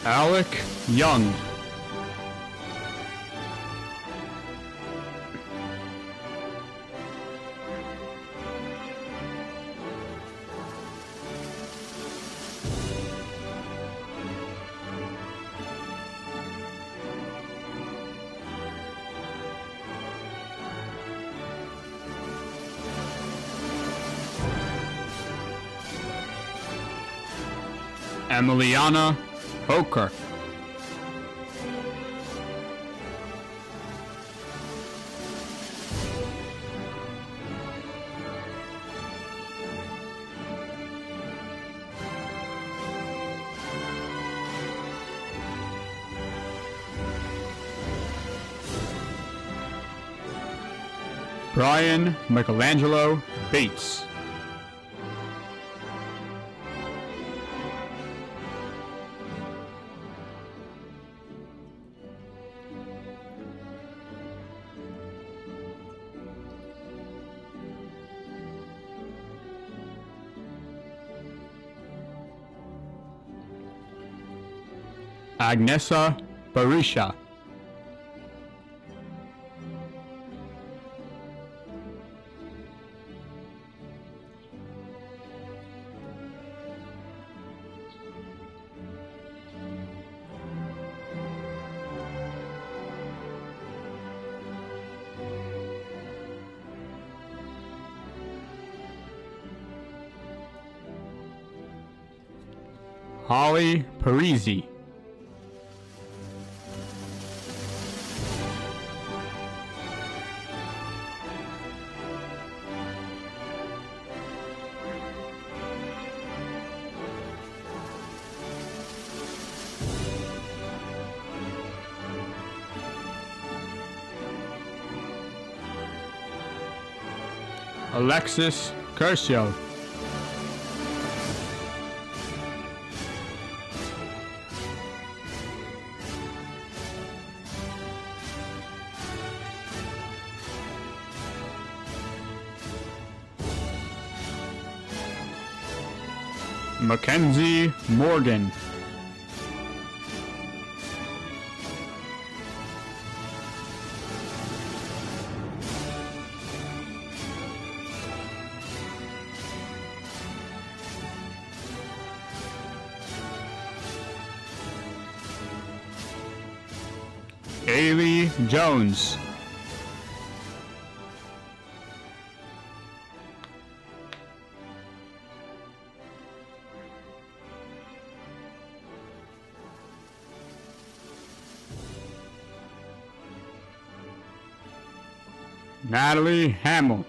[SPEAKER 14] Alec Young. Emiliana Hoker. Brian Michelangelo Bates. Agnesa Barisha. Holly Parisi. Alexis Curcio. Mackenzie Morgan. Ailey Jones. Natalie Hamill.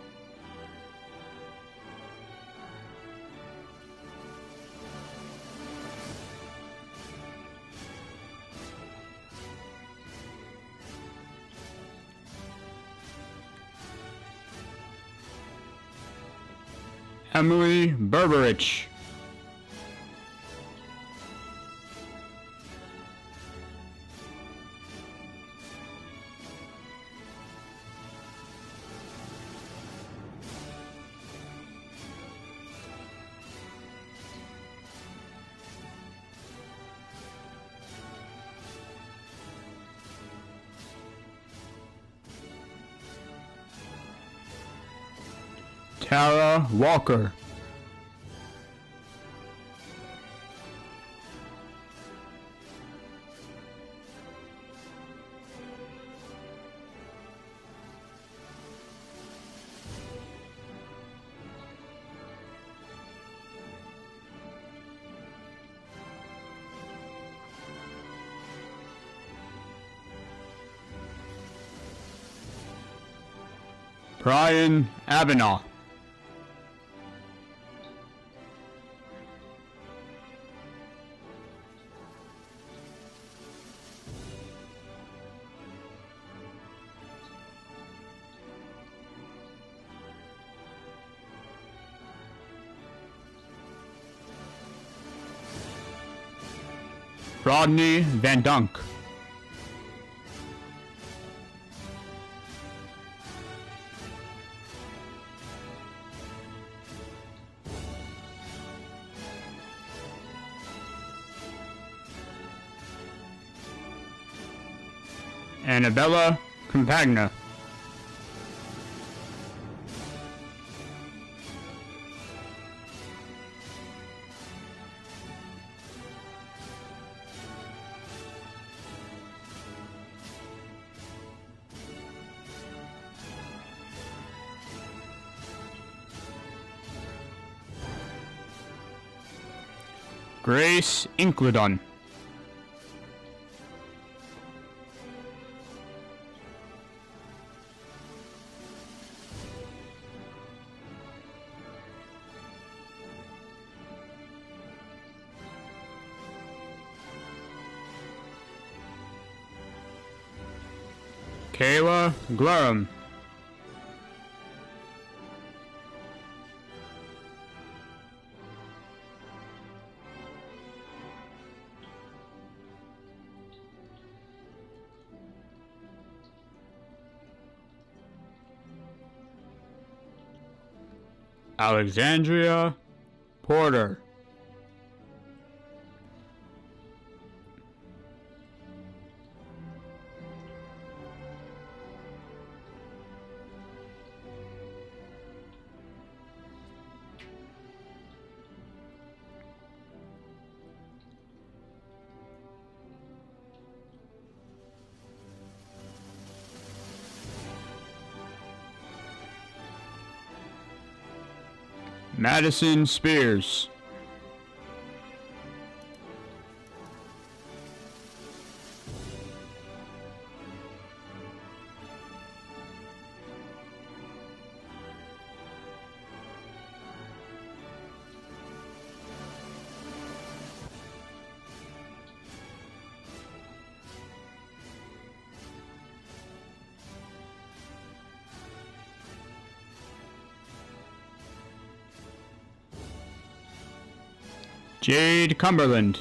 [SPEAKER 14] Emily Berberich. Tara Walker. Brian Abenaw. Rodney Van Dunk. Annabella Compagna. Grace Incledon. Kayla Glurham. Alexandria Porter. Madison Spears. Jade Cumberland.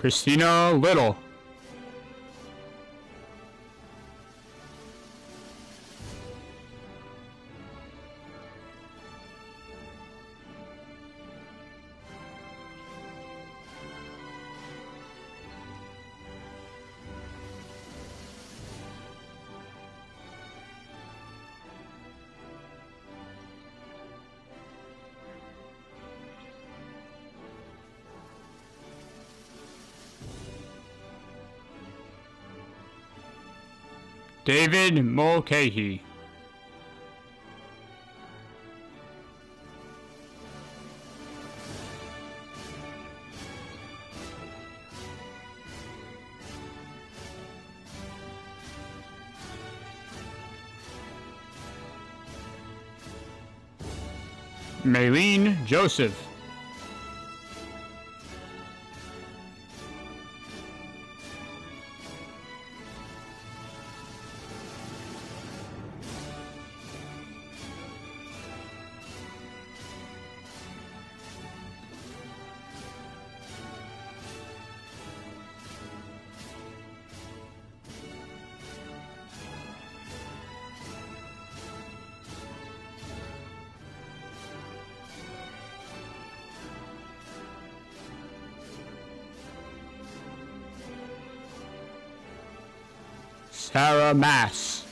[SPEAKER 14] Christina Little. David Mulcahy. Maylene Joseph. Sarah Mass.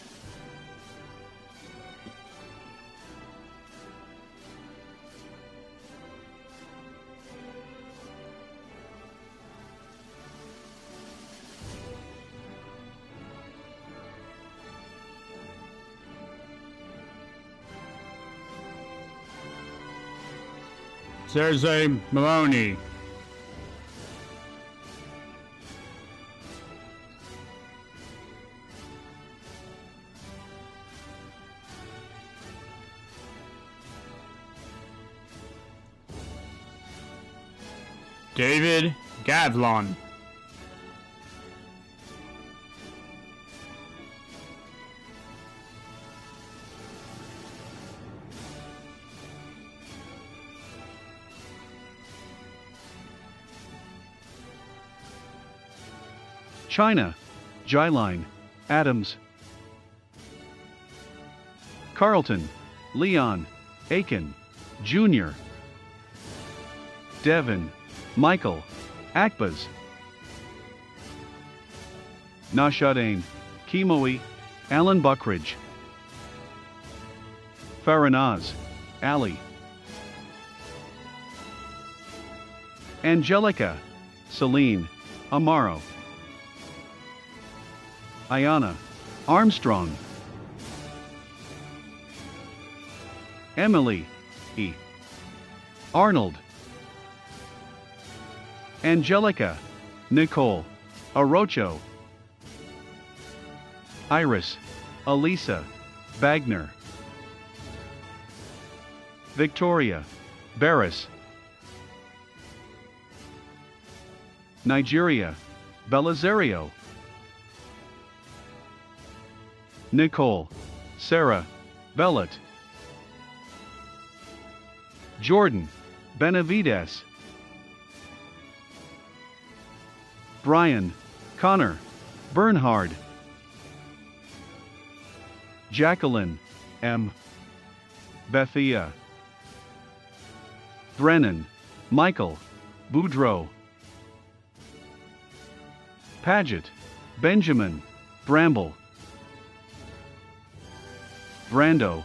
[SPEAKER 14] Cersei Maloney. David Gavlon.
[SPEAKER 15] China, Jyline Adams. Carlton, Leon Aiken, Jr. Devin, Michael, Akbaz, Nashadain, Kimoi, Alan Buckridge, Faranaz, Ali, Angelica, Celine, Amaro, Ayana, Armstrong, Emily, E. Arnold, Angelica, Nicole, Arocho, Iris, Elisa, Bagner, Victoria, Barris, Nigeria, Belisario, Nicole, Sarah, Bellet, Jordan, Benavides, Brian, Connor, Bernhard, Jacqueline, M. Bethia, Brennan, Michael, Boudreau, Paget, Benjamin, Bramble, Brando,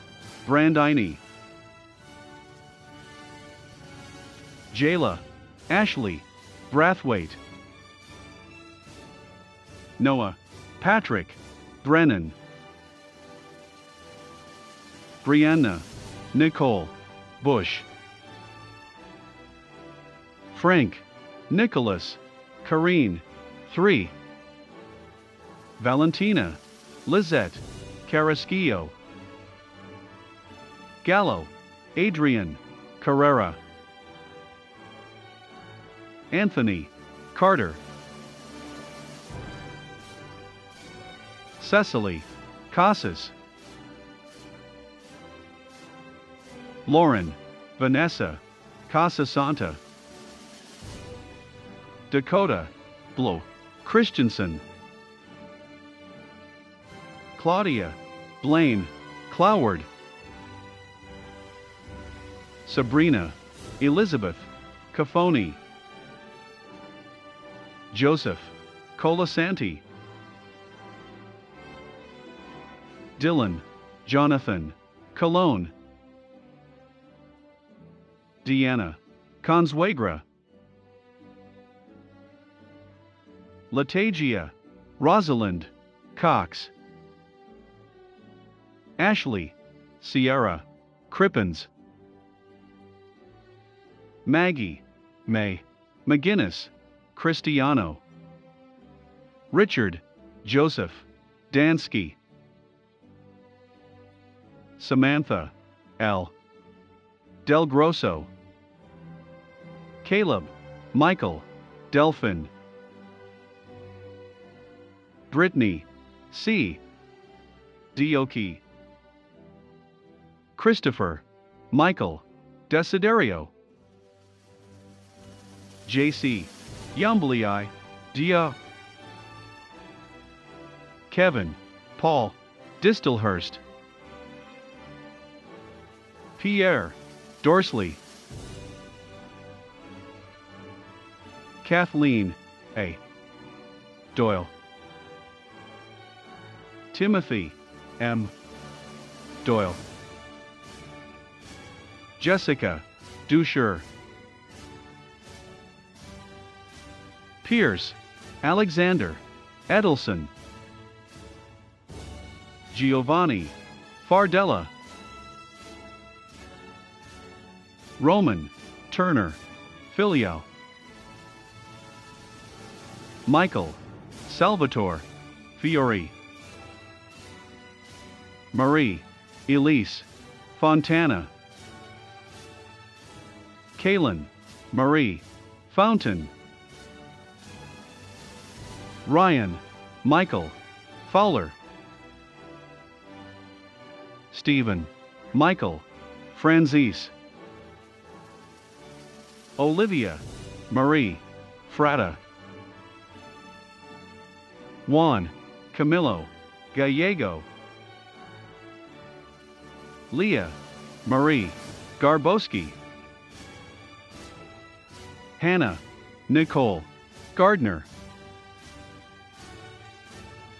[SPEAKER 15] Brandini, Jayla, Ashley, Brathwaite, Noah, Patrick, Brennan, Brianna, Nicole, Bush, Frank, Nicholas, Kareen, 3, Valentina, Lizette, Carrasquillo, Gallo, Adrian, Carrera, Anthony, Carter, Cecily, Casas, Lauren, Vanessa, Casasanta, Dakota, Blow, Christensen, Claudia, Blaine, Cloward, Sabrina, Elizabeth, Cafoni, Joseph, Colasanti, Dylan, Jonathan, Cologne, Deanna, Consuegra, Latagia, Rosalind, Cox, Ashley, Sierra, Crippens, Maggie, May, McGinnis, Cristiano, Richard, Joseph, Dansky, Samantha, L. Del Grosso, Caleb, Michael, Delphin, Brittany, C. Dioki, Christopher, Michael, Desiderio, J.C., Yumblei, Dia, Kevin, Paul, Distelhurst, Pierre, Dorsley, Kathleen, A. Doyle, Timothy, M. Doyle, Jessica, Dusher, Pierce, Alexander, Edelson, Giovanni, Fardella, Roman, Turner, Filial, Michael, Salvatore, Fiore, Marie, Elise, Fontana, Kaylin, Marie, Fountain, Ryan, Michael, Fowler, Stephen, Michael, Franzese, Olivia, Marie, Frata, Juan, Camilo, Gallego, Leah, Marie, Garboski, Hannah, Nicole, Gardner,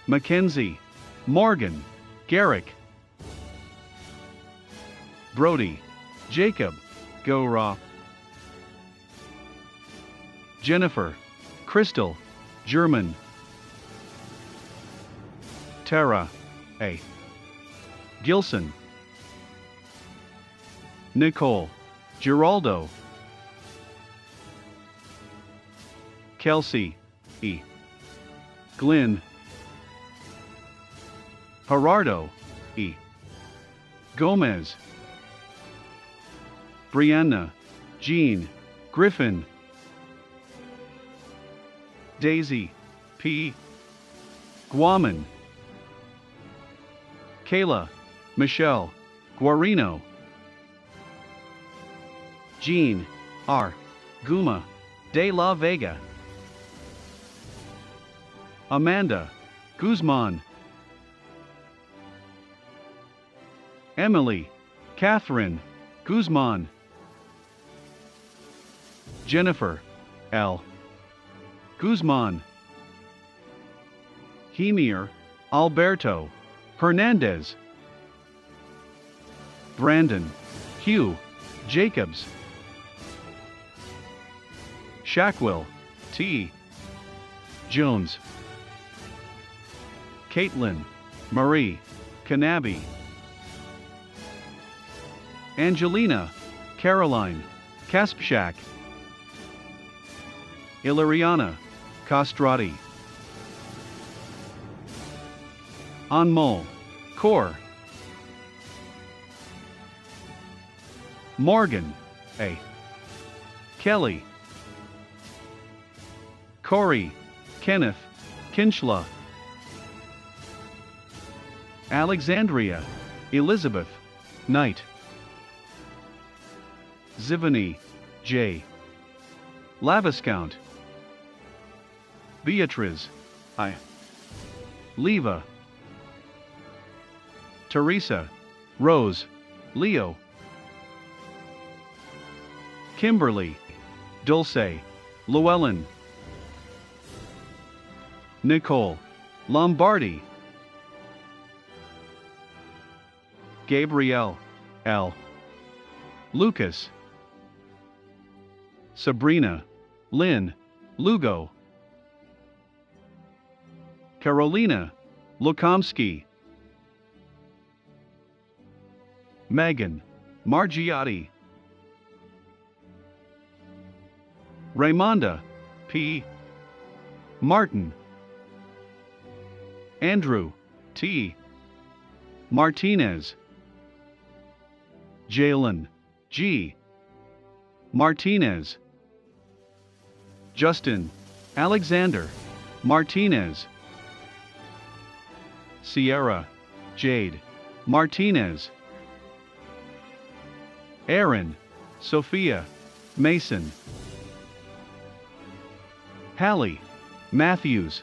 [SPEAKER 15] Mackenzie, Morgan, Garrick, Brody, Jacob, Gora, Jennifer, Crystal, German, Tara, A. Gilson, Nicole, Geraldo, Kelsey, E. Glenn, Gerardo, E. Gomez, Brianna, Jean, Griffin, Daisy, P. Guaman, Kayla, Michelle, Guarino, Jean, R. Guma, De La Vega, Amanda, Guzman, Emily, Catherine, Guzman, Jennifer, L. Guzman, Hemir, Alberto, Hernandez, Brandon, Hugh, Jacobs, Shackwell, T. Jones, Caitlin, Marie, Kanabi, Angelina, Caroline, Kaspshak, Ilariana, Castrati, Anmol, Kor, Morgan, A. Kelly, Corey, Kenneth, Kinchla, Alexandria, Elizabeth, Knight, Zivany, J. Laviscount, Beatriz, I. Leva, Teresa, Rose, Leo, Kimberly, Dulce, Llewellyn, Nicole, Lombardi, Gabrielle, L. Lucas, Sabrina, Lynn, Lugo, Carolina, Lukomsky, Megan, Margiotti, Raymonda, P. Martin, Andrew, T. Martinez, Jalen, G. Martinez, Justin, Alexander, Martinez, Sierra, Jade, Martinez, Aaron, Sophia, Mason, Hallie, Matthews,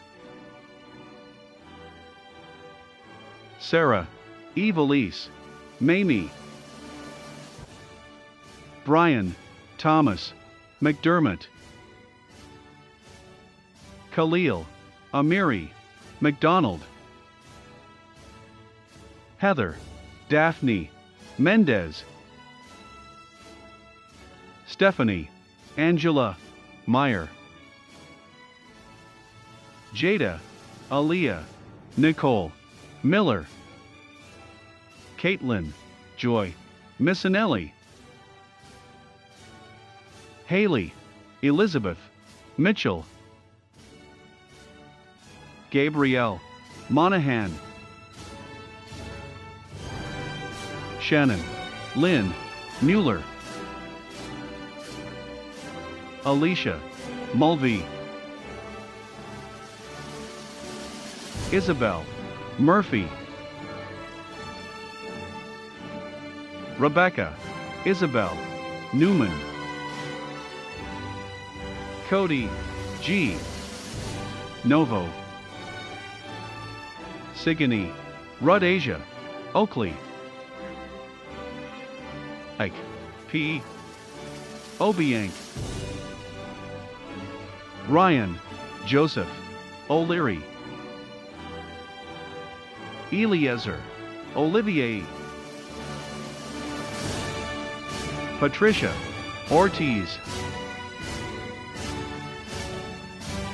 [SPEAKER 15] Sarah, Evelise, Mamie, Brian, Thomas, McDermott, Khalil, Amiri, McDonald, Heather, Daphne, Mendez, Stephanie, Angela, Meyer, Jada, Aaliyah, Nicole, Miller, Caitlin, Joy, Missinelli, Haley, Elizabeth, Mitchell, Gabrielle, Monahan, Shannon, Lynn, Mueller, Alicia, Mulvey, Isabel, Murphy, Rebecca, Isabel, Newman, Cody, G. Novo, Sigany, Rhodesia, Oakley, Ike, P. Obiang, Ryan Joseph O'Leary, Eliezer Olivier, Patricia Ortiz,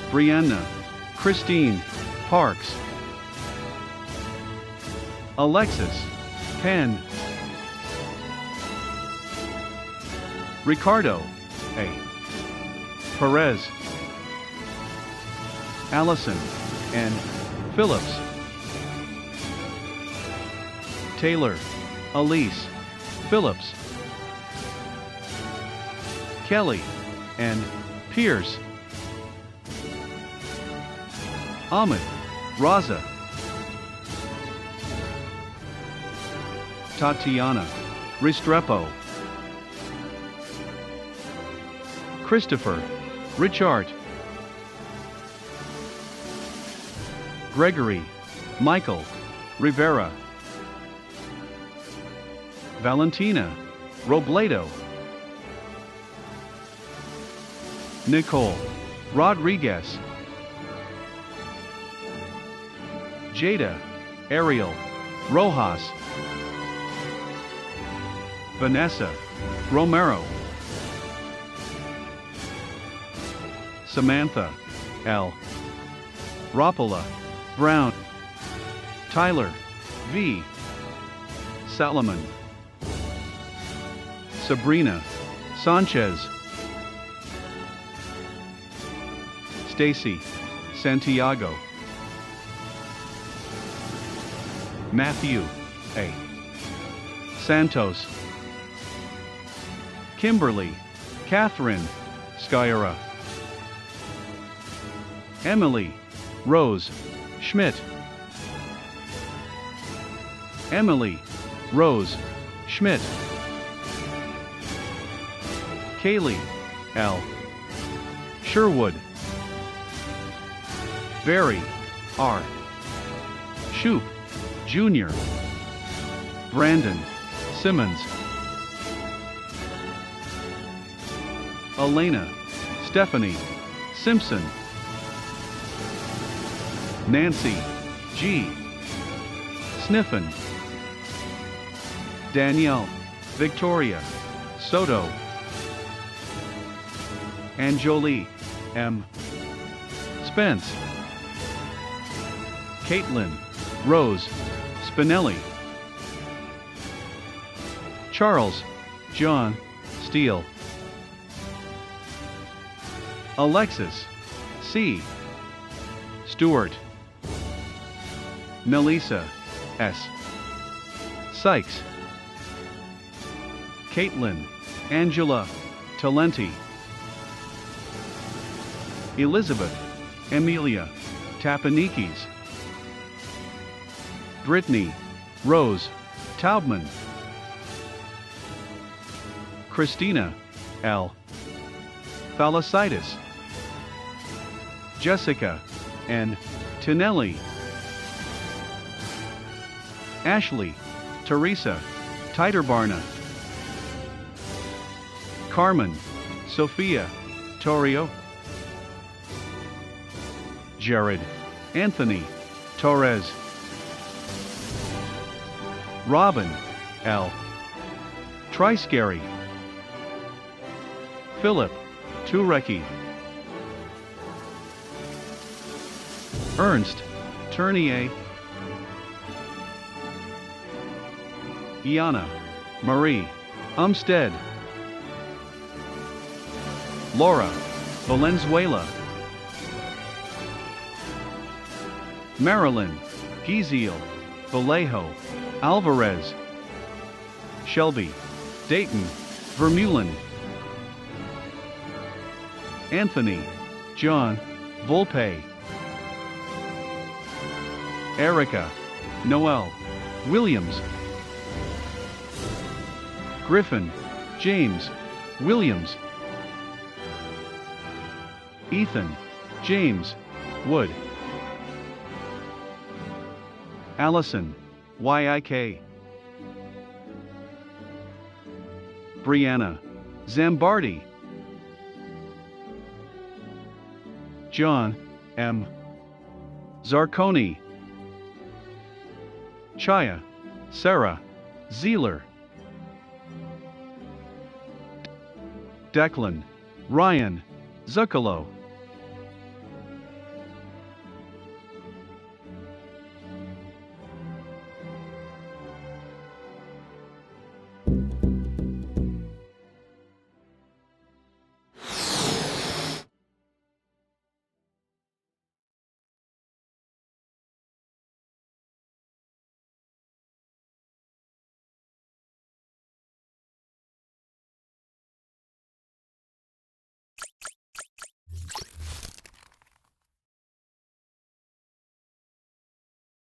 [SPEAKER 15] Brianna Christine Parks, Alexis Penn, Ricardo A. Perez, Allison N. Phillips, Taylor Elise Phillips, Kelly N. Pierce, Ahmed Raza, Tatiana Restrepo, Christopher Richard, Gregory Michael Rivera, Valentina Robledo, Nicole Rodriguez, Jada Ariel Rojas, Vanessa Romero, Samantha L. Ropola Brown, Tyler V. Salomon, Sabrina Sanchez, Stacy Santiago, Matthew A. Santos, Kimberly Catherine Skyra, Emily Rose Schmidt, Emily Rose Schmidt, Kaylee L. Sherwood, Barry R. Shoup Jr., Brandon Simmons, Elena Stephanie Simpson, Nancy G. Sniffen, Danielle Victoria Soto, Anjoli M. Spence, Caitlin Rose Spinelli, Charles John Steele, Alexis C. Stewart, Melissa S. Sykes, Caitlin Angela Talenti, Elizabeth Emilia Tapanikis, Brittany Rose Taubman, Christina L. Phalicitis, Jessica N. Tinelli, Ashley Teresa Titerbarna, Carmen Sophia Torrio, Jared Anthony Torres, Robin L. Triscary, Philip Turecki, Ernst Tournier, Iana Marie Umstead, Laura Valenzuela, Marilyn Giziel Vallejo Alvarez, Shelby Dayton Vermeulen, Anthony John Volpe, Erica Noel Williams, Griffin James Williams, Ethan James Wood, Allison YIK, Brianna Zambardi, John M. Zarconi, Chaya Sarah Zeeler, Declan Ryan Zuccalo,